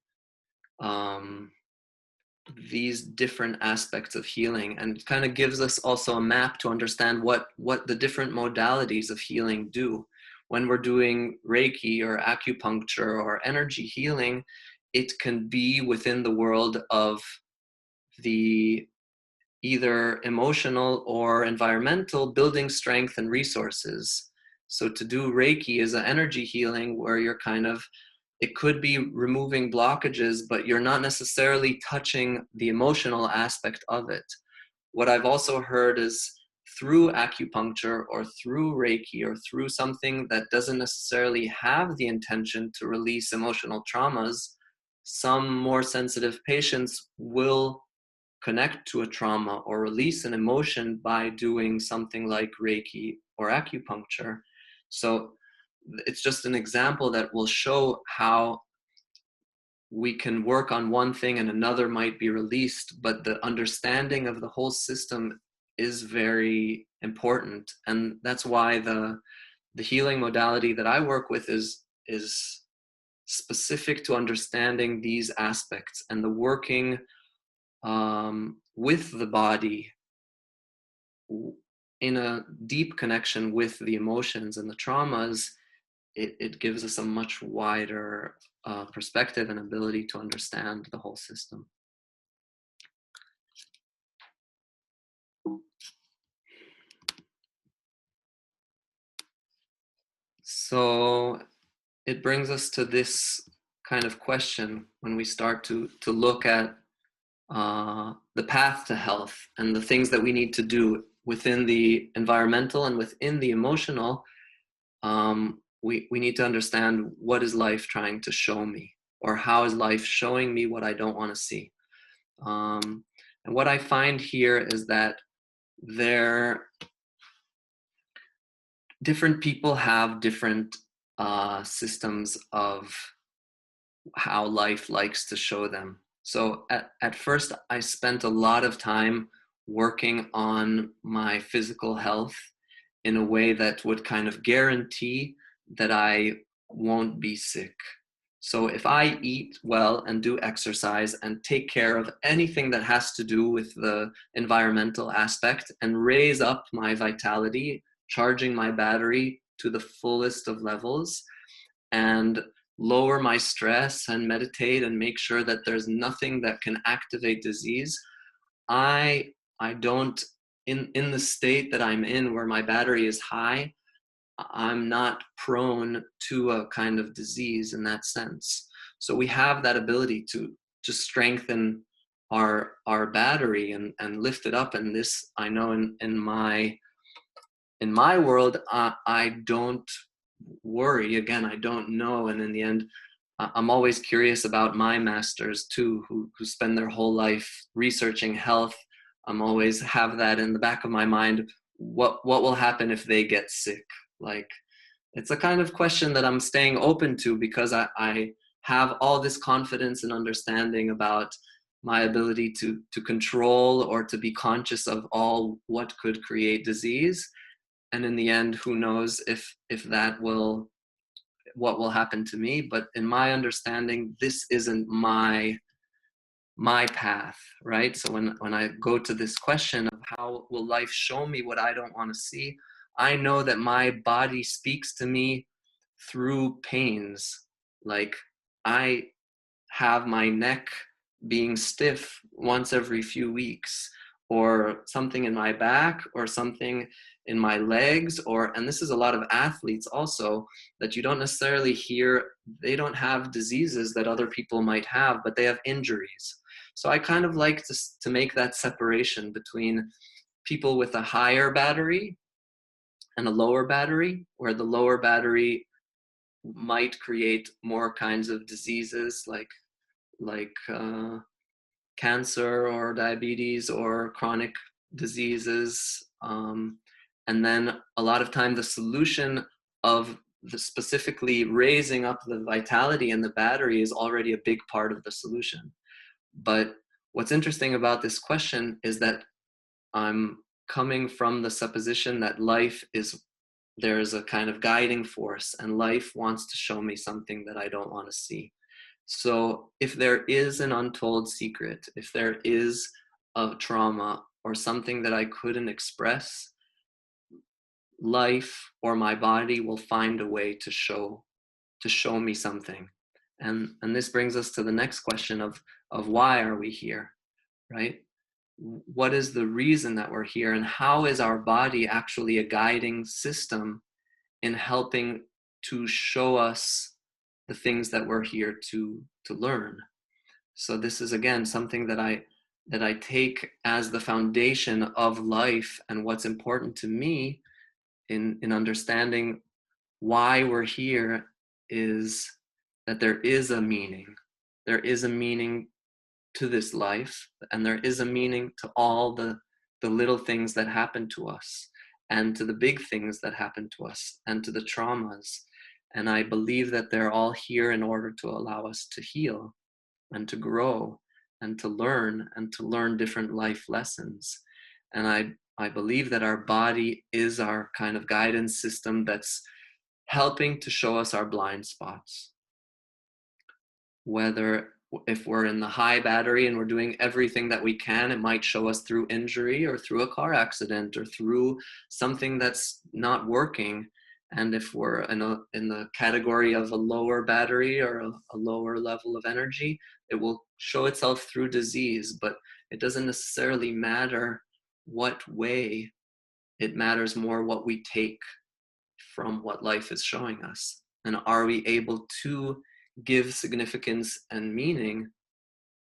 A: different aspects of healing, and it kind of gives us also a map to understand what the different modalities of healing do. When we're doing Reiki or acupuncture or energy healing, it can be within the world of the either emotional or environmental building strength and resources. So to do Reiki is an energy healing where you're kind of, it could be removing blockages, but you're not necessarily touching the emotional aspect of it. What I've also heard is through acupuncture or through Reiki or through something that doesn't necessarily have the intention to release emotional traumas, some more sensitive patients will connect to a trauma or release an emotion by doing something like Reiki or acupuncture. So it's just an example that will show how we can work on one thing and another might be released, but the understanding of the whole system is very important. And that's why the healing modality that I work with is specific to understanding these aspects, and the working with the body in a deep connection with the emotions and the traumas, it gives us a much wider perspective and ability to understand the whole system. So it brings us to this kind of question when we start to look at the path to health and the things that we need to do within the environmental and within the emotional. We need to understand, what is life trying to show me, or how is life showing me what I don't want to see. And what I find here is that different people have different systems of how life likes to show them. So at first, I spent a lot of time working on my physical health in a way that would kind of guarantee that I won't be sick. So if I eat well and do exercise and take care of anything that has to do with the environmental aspect and raise up my vitality, charging my battery to the fullest of levels, and lower my stress and meditate and make sure that there's nothing that can activate disease, I don't, in the state that I'm in where my battery is high, I'm not prone to a kind of disease in that sense. So we have that ability to strengthen our battery and lift it up. And this, I know in my world, I don't worry. Again, I don't know. And in the end, I'm always curious about my masters too, who spend their whole life researching health. I'm always have that in the back of my mind. What will happen if they get sick? Like, it's a kind of question that I'm staying open to, because I have all this confidence and understanding about my ability to control or to be conscious of all what could create disease. And in the end, who knows if what will happen to me. But in my understanding, this isn't my path, right? So when I go to this question of how will life show me what I don't want to see, I know that my body speaks to me through pains. Like, I have my neck being stiff once every few weeks, or something in my back, or something in my legs, and this is a lot of athletes also, that you don't necessarily hear. They don't have diseases that other people might have, but they have injuries. So I kind of like to make that separation between people with a higher battery and a lower battery, where the lower battery might create more kinds of diseases like cancer or diabetes or chronic diseases. And then a lot of time the solution of specifically raising up the vitality in the battery is already a big part of the solution. But what's interesting about this question is that I'm coming from the supposition that there's a kind of guiding force, and life wants to show me something that I don't want to see. So if there is an untold secret, if there is a trauma or something that I couldn't express, life or my body will find a way to show me something. And this brings us to the next question of why are we here, right? What is the reason that we're here, and how is our body actually a guiding system in helping to show us the things that we're here to learn? So this is, again, something that I take as the foundation of life, and what's important to me in understanding why we're here is that there is a meaning. There is a meaning to this life, and there is a meaning to all the little things that happen to us, and to the big things that happen to us, and to the traumas. And I believe that they're all here in order to allow us to heal and to grow and to learn different life lessons. And I believe that our body is our kind of guidance system that's helping to show us our blind spots. Whether if we're in the high battery and we're doing everything that we can, it might show us through injury or through a car accident or through something that's not working. And if we're in the category of a lower battery or a lower level of energy, it will show itself through disease. But it doesn't necessarily matter what way. It matters more what we take from what life is showing us. And are we able to give significance and meaning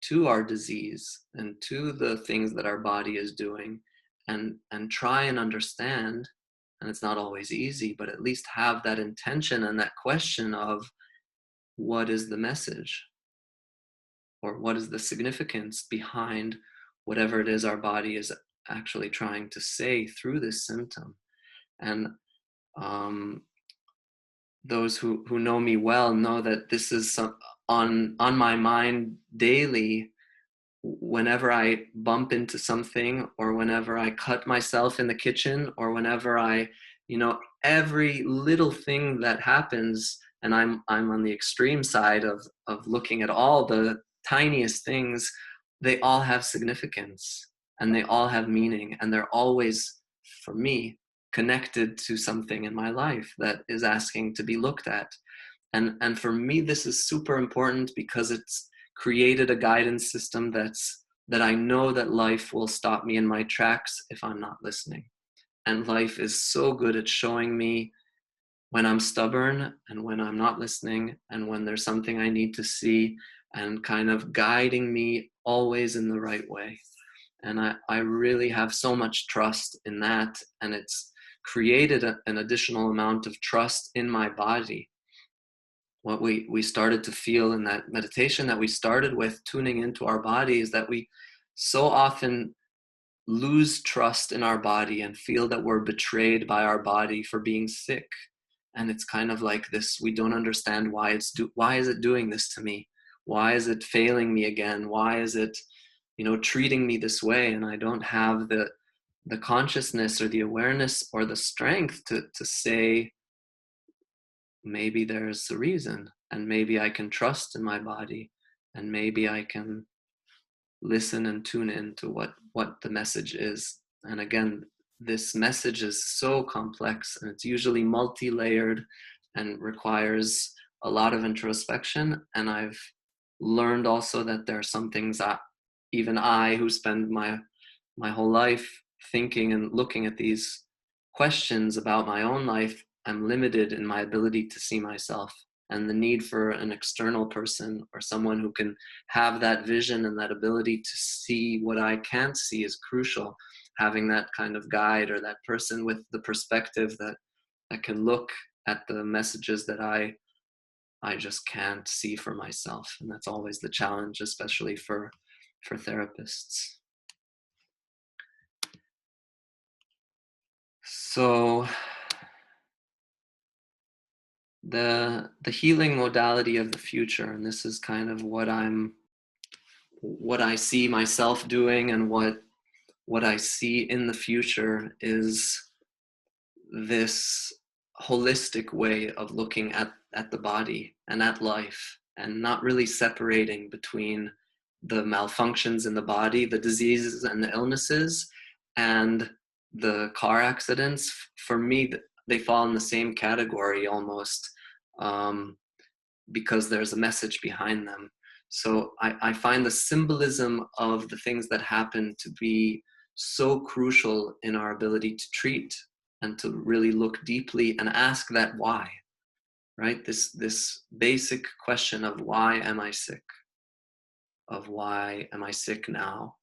A: to our disease and to the things that our body is doing, and try and understand, and it's not always easy, but at least have that intention and that question of what is the message, or what is the significance behind whatever it is our body is actually trying to say through this symptom. And those who know me well know that this is on my mind daily. Whenever I bump into something, or whenever I cut myself in the kitchen, or whenever I, every little thing that happens, and I'm on the extreme side of looking at all the tiniest things, they all have significance and they all have meaning, and they're always, for me, connected to something in my life that is asking to be looked at. And for me, this is super important because it's created a guidance system that I know that life will stop me in my tracks if I'm not listening. And life is so good at showing me when I'm stubborn and when I'm not listening, and when there's something I need to see, and kind of guiding me always in the right way. And I really have so much trust in that, and it's created an additional amount of trust in my body. What we started to feel in that meditation that we started with, tuning into our body, is that we so often lose trust in our body and feel that we're betrayed by our body for being sick. And it's kind of like this, we don't understand why is it doing this to me? Why is it failing me again? Why is it, treating me this way? And I don't have the consciousness or the awareness or the strength to say, maybe there's a reason, and maybe I can trust in my body, and maybe I can listen and tune in to what the message is. And again, this message is so complex, and it's usually multi-layered and requires a lot of introspection. And I've learned also that there are some things that even I, who spend my whole life thinking and looking at these questions about my own life, I'm limited in my ability to see myself. And the need for an external person or someone who can have that vision and that ability to see what I can't see is crucial. Having that kind of guide, or that person with the perspective that can look at the messages that I just can't see for myself. And that's always the challenge, especially for therapists. So the healing modality of the future, and this is kind of what I see myself doing, and what I see in the future, is this holistic way of looking at the body and at life, and not really separating between the malfunctions in the body, the diseases and the illnesses, and the car accidents. For me, they fall in the same category almost, because there's a message behind them. So I find the symbolism of the things that happen to be so crucial in our ability to treat and to really look deeply and ask that why, right? This basic question of why am I sick? Of why am I sick now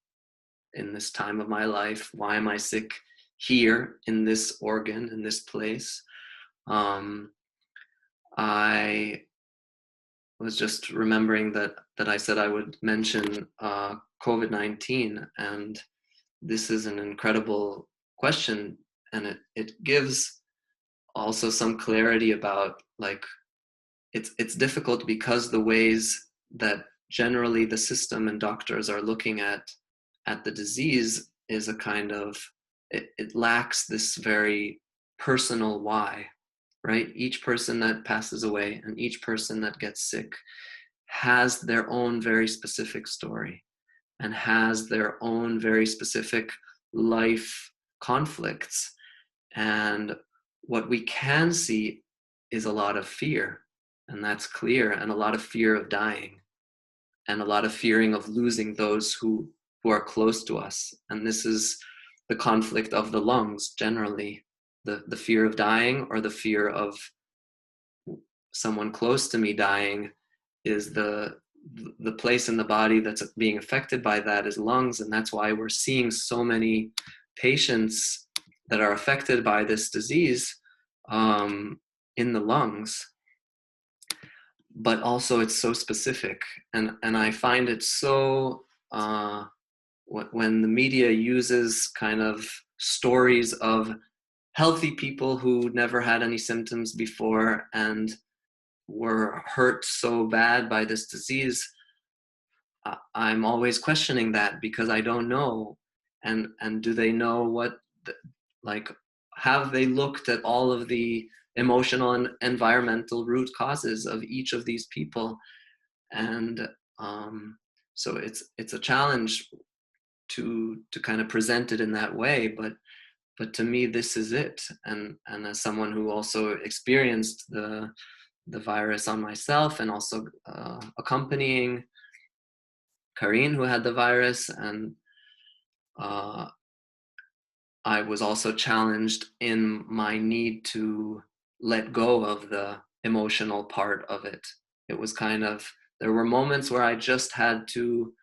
A: in this time of my life? Why am I sick here in this organ, in this place? I was just remembering that I said I would mention COVID-19, and this is an incredible question, and it gives also some clarity about, like, it's difficult because the ways that generally the system and doctors are looking at the disease is a kind of, it lacks this very personal why, right? Each person that passes away and each person that gets sick has their own very specific story and has their own very specific life conflicts. And what we can see is a lot of fear, and that's clear, and a lot of fear of dying, and a lot of fearing of losing those who are close to us. And this is the conflict of the lungs generally, the fear of dying, or the fear of someone close to me dying, is the place in the body that's being affected by that is lungs. And that's why we're seeing so many patients that are affected by this disease in the lungs. But also it's so specific, and I find it so when the media uses kind of stories of healthy people who never had any symptoms before and were hurt so bad by this disease, I'm always questioning that, because I don't know. And do they know what, like, have they looked at all of the emotional and environmental root causes of each of these people? And so it's a challenge to kind of present it in that way, but to me this is it. And as someone who also experienced the virus on myself, and also accompanying Karine, who had the virus, and I was also challenged in my need to let go of the emotional part of it. It was kind of, there were moments where I just had to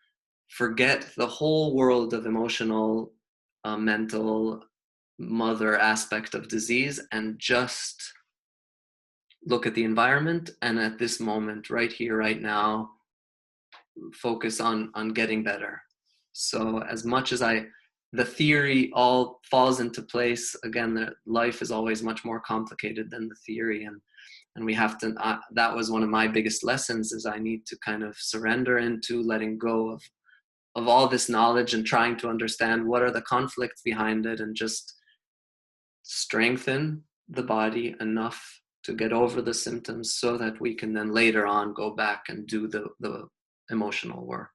A: forget the whole world of emotional, mental, mother aspect of disease, and just look at the environment, and at this moment, right here, right now, focus on getting better. So as much as the theory all falls into place, again, the life is always much more complicated than the theory, and we have to, that was one of my biggest lessons, is I need to kind of surrender into letting go of all this knowledge and trying to understand what are the conflicts behind it, and just strengthen the body enough to get over the symptoms, so that we can then later on go back and do the emotional work.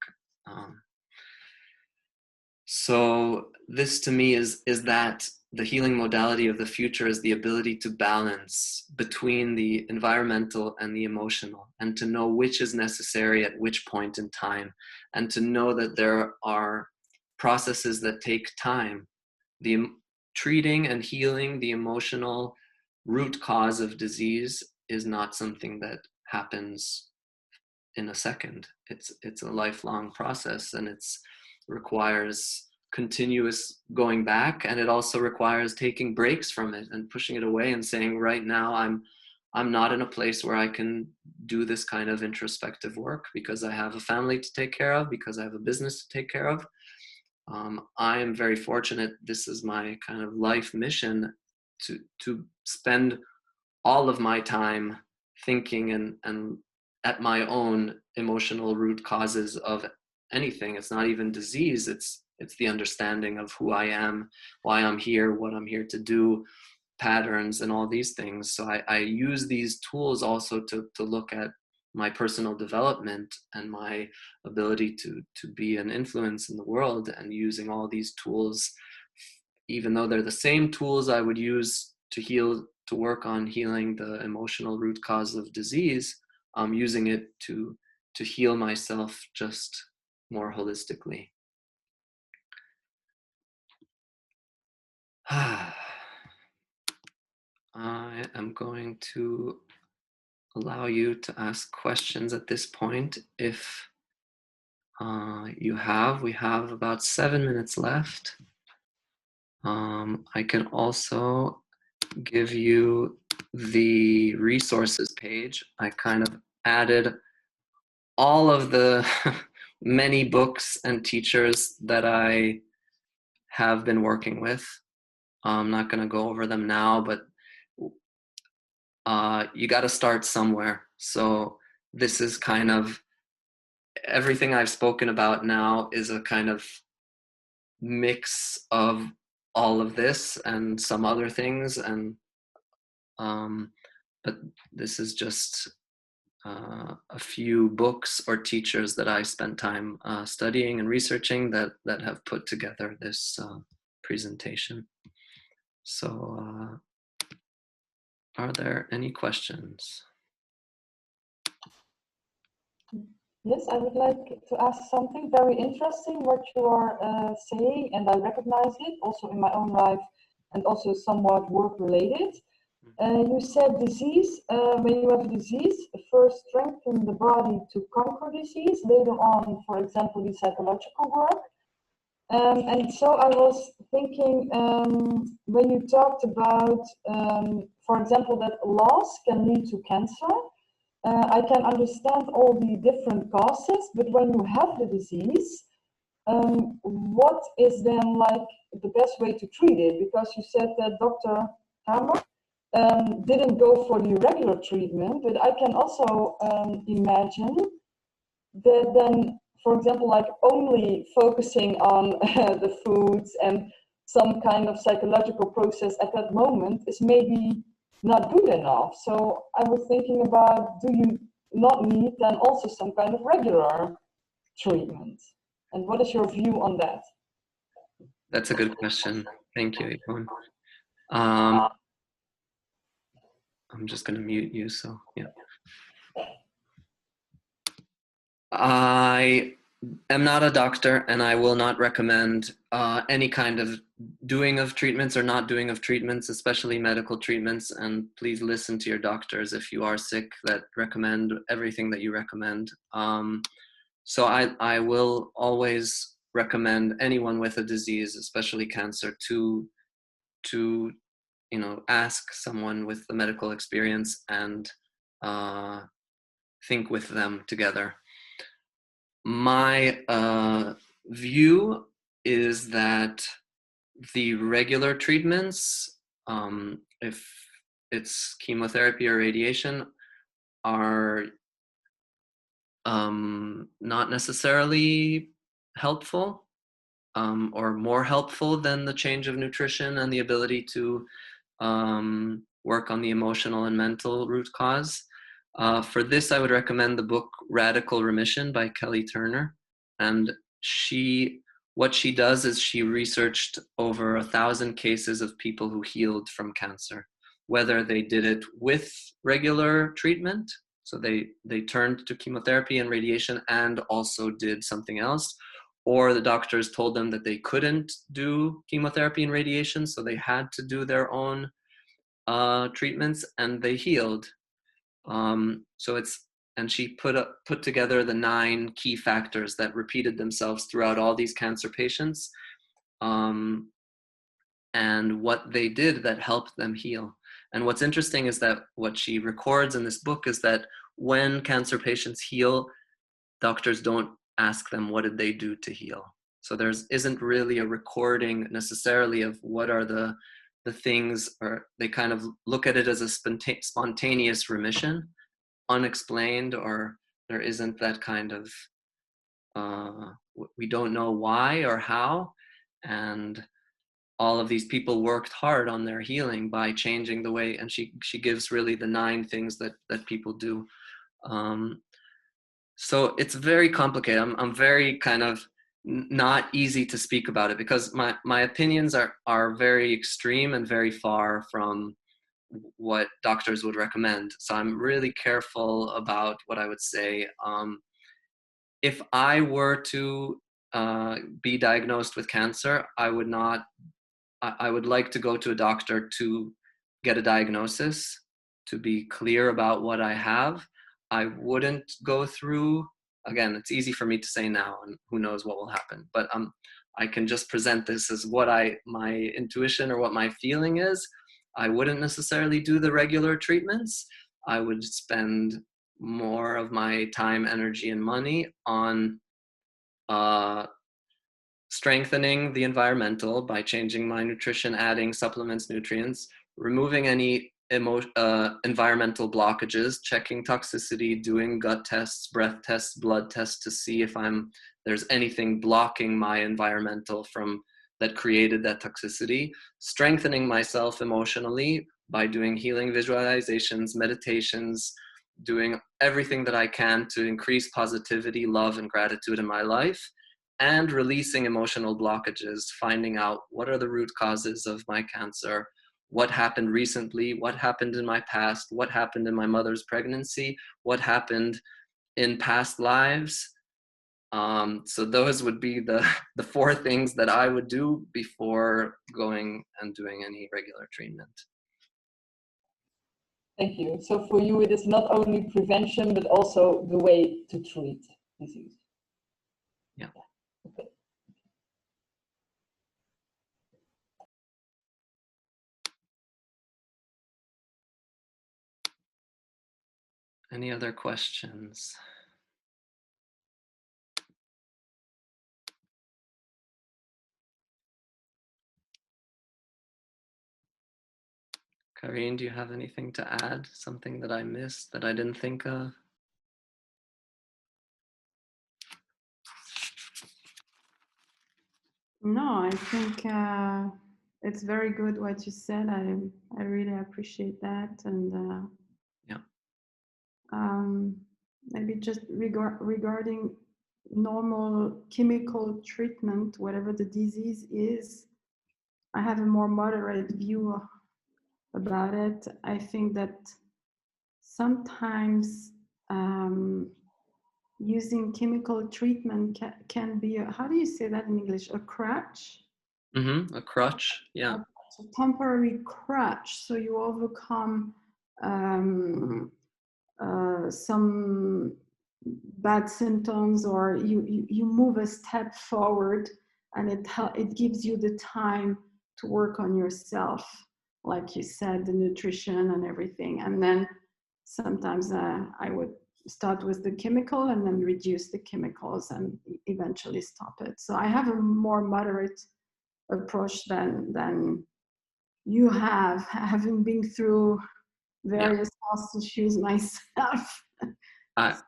A: So this to me is that the healing modality of the future is the ability to balance between the environmental and the emotional, and to know which is necessary at which point in time, and to know that there are processes that take time. The treating and healing the emotional root cause of disease is not something that happens in a second. It's a lifelong process, and it requires continuous going back, and it also requires taking breaks from it and pushing it away and saying, right now I'm not in a place where I can do this kind of introspective work, because I have a family to take care of, because I have a business to take care of. I am very fortunate. This is my kind of life mission, to spend all of my time thinking and at my own emotional root causes of anything. It's not even disease. It's the understanding of who I am, why I'm here, what I'm here to do, patterns, and all these things. So I use these tools also to look at my personal development and my ability to be an influence in the world, and using all these tools, even though they're the same tools I would use to work on healing the emotional root cause of disease. I'm using it to heal myself just more holistically. I am going to allow you to ask questions at this point if we have about 7 minutes left. I can also give you the resources page. I kind of added all of the many books and teachers that I have been working with. I'm not going to go over them now, but you got to start somewhere. So this is kind of, everything I've spoken about now is a kind of mix of all of this and some other things, and but this is just a few books or teachers that I spent time studying and researching that have put together this presentation. So are there any questions?
H: Yes, I would like to ask something very interesting what you are saying, and I recognize it also in my own life and also somewhat work related. You said disease, when you have a disease, first strengthen the body to conquer disease, later on, for example, the psychological work. And so I was thinking, when you talked about, for example, that loss can lead to cancer, I can understand all the different causes, but when you have the disease, what is then like the best way to treat it? Because you said that Dr. Hammer didn't go for the regular treatment, but I can also imagine that then, for example, like only focusing on the foods and some kind of psychological process at that moment is maybe not good enough. So I was thinking about, do you not need then also some kind of regular treatment? And what is your view on that?
A: That's a good question. Thank you, Yvonne. I'm just going to mute you, so yeah. I am not a doctor, and I will not recommend any kind of doing of treatments or not doing of treatments, especially medical treatments. And please listen to your doctors if you are sick that recommend everything that you recommend. So I will always recommend anyone with a disease, especially cancer, to ask someone with the medical experience and think with them together. My view is that the regular treatments, if it's chemotherapy or radiation, are not necessarily helpful or more helpful than the change of nutrition and the ability to work on the emotional and mental root cause. For this, I would recommend the book Radical Remission by Kelly Turner. And what she does is she researched over 1,000 cases of people who healed from cancer, whether they did it with regular treatment, so they turned to chemotherapy and radiation and also did something else, or the doctors told them that they couldn't do chemotherapy and radiation, so they had to do their own treatments, and they healed. And she put together the 9 key factors that repeated themselves throughout all these cancer patients, and what they did that helped them heal. And what's interesting is that what she records in this book is that when cancer patients heal, doctors don't ask them what did they do to heal. So there isn't really a recording necessarily of what are the things, or they kind of look at it as a spontaneous remission, unexplained, or there isn't that kind of, we don't know why or how. And all of these people worked hard on their healing by changing the way, and she gives really the 9 things that people do. So it's very complicated. I'm very kind of not easy to speak about it because my opinions are very extreme and very far from what doctors would recommend. So I'm really careful about what I would say. If I were to be diagnosed with cancer, I would like to go to a doctor to get a diagnosis, to be clear about what I have. I wouldn't go through, again, it's easy for me to say now, and who knows what will happen, but I can just present this as what my intuition or what my feeling is. I wouldn't necessarily do the regular treatments. I would spend more of my time, energy, and money on strengthening the environmental by changing my nutrition, adding supplements, nutrients, removing any environmental blockages, checking toxicity, doing gut tests, breath tests, blood tests to see if there's anything blocking my environmental that created that toxicity, strengthening myself emotionally by doing healing visualizations, meditations, doing everything that I can to increase positivity, love, and gratitude in my life, and releasing emotional blockages, finding out what are the root causes of my cancer, what happened recently, what happened in my past, what happened in my mother's pregnancy, what happened in past lives. So those would be the 4 things that I would do before going and doing any regular treatment.
H: Thank you. So for you, it is not only prevention, but also the way to treat disease.
A: Yeah.
H: Okay.
A: Any other questions? Karine, do you have anything to add? Something that I missed, that I didn't think of?
D: No, I think it's very good what you said. I really appreciate that. And
A: Yeah.
D: Maybe just regarding normal chemical treatment, whatever the disease is, I have a more moderate view about it. I think that sometimes using chemical treatment can be how do you say that in English? A crutch?
A: Mm-hmm. A crutch, yeah.
D: A temporary crutch, so you overcome some bad symptoms, or you move a step forward, and it gives you the time to work on yourself, like you said, the nutrition and everything. And then sometimes I would start with the chemical and then reduce the chemicals and eventually stop it. So I have a more moderate approach than you have, having been through various health issues myself.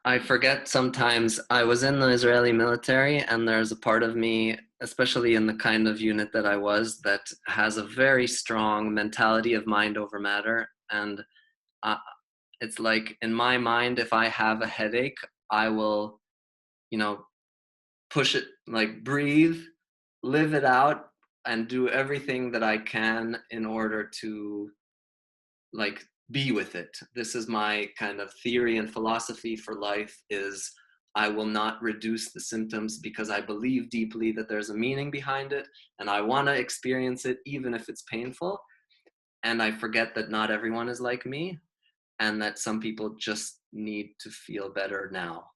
A: I forget sometimes. I was in the Israeli military, and there's a part of me, especially in the kind of unit that I was, that has a very strong mentality of mind over matter. And it's like, in my mind, if I have a headache, I will, push it, like breathe, live it out, and do everything that I can in order to like be with it. This is my kind of theory and philosophy for life, is I will not reduce the symptoms because I believe deeply that there's a meaning behind it, and I want to experience it even if it's painful. And I forget that not everyone is like me, and that some people just need to feel better now.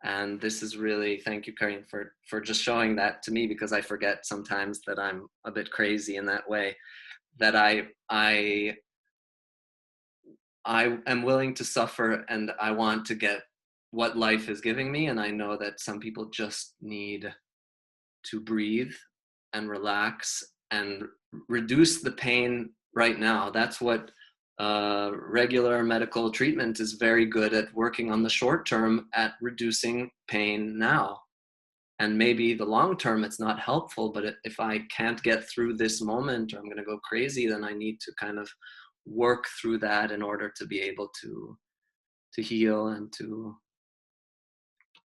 A: And this is really, thank you, Karine, for just showing that to me, because I forget sometimes that I'm a bit crazy in that way, that I am willing to suffer, and I want to get what life is giving me. And I know that some people just need to breathe and relax and reduce the pain right now. That's what regular medical treatment is very good at, working on the short term at reducing pain now. And maybe the long term it's not helpful, but if I can't get through this moment, or I'm going to go crazy, then I need to kind of work through that in order to be able to heal and to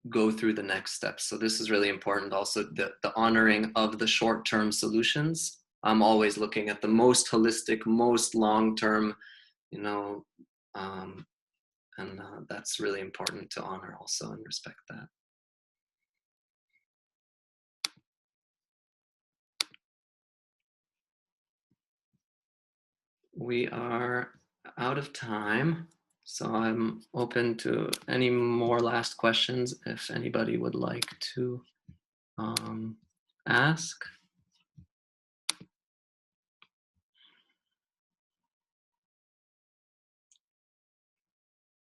A: go through the next steps. So this is really important. Also, the honoring of the short-term solutions. I'm always looking at the most holistic, most long-term, and that's really important to honor also and respect that. We are out of time, so I'm open to any more last questions if anybody would like to ask.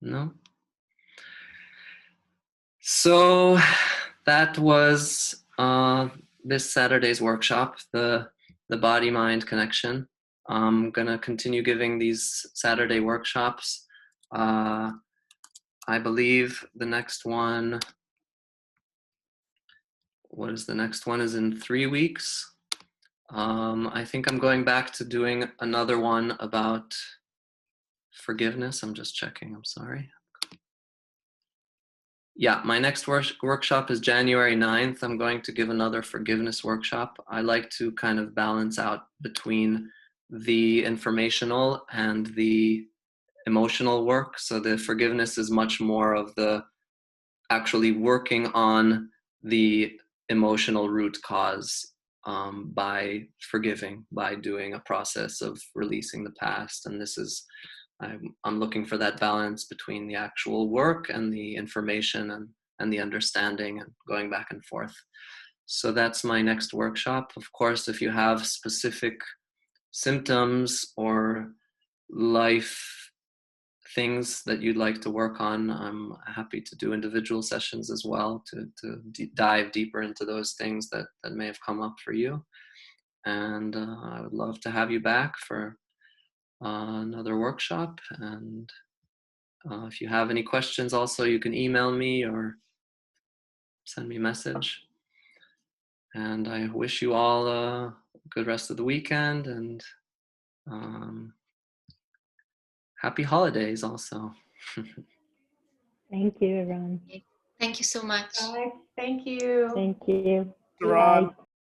A: No? So that was this Saturday's workshop, the body-mind connection. I'm gonna continue giving these Saturday workshops. I believe the next one, what is the next one, is in 3 weeks. I think I'm going back to doing another one about forgiveness. I'm just checking, I'm sorry. Yeah, my next workshop is January 9th. I'm going to give another forgiveness workshop. I like to kind of balance out between the informational and the emotional work. So the forgiveness is much more of the actually working on the emotional root cause by forgiving, by doing a process of releasing the past. And this is, I'm looking for that balance between the actual work and the information and the understanding and going back and forth. So that's my next workshop. Of course, if you have specific symptoms or life things that you'd like to work on, I'm happy to do individual sessions as well to dive deeper into those things that may have come up for you. And I would love to have you back for another workshop. And if you have any questions also, you can email me or send me a message. And I wish you all a good rest of the weekend and happy holidays also.
G: Thank you, Eran.
E: Thank you so much.
C: Bye. Thank you.
G: Thank you.
B: Eran.
G: Bye.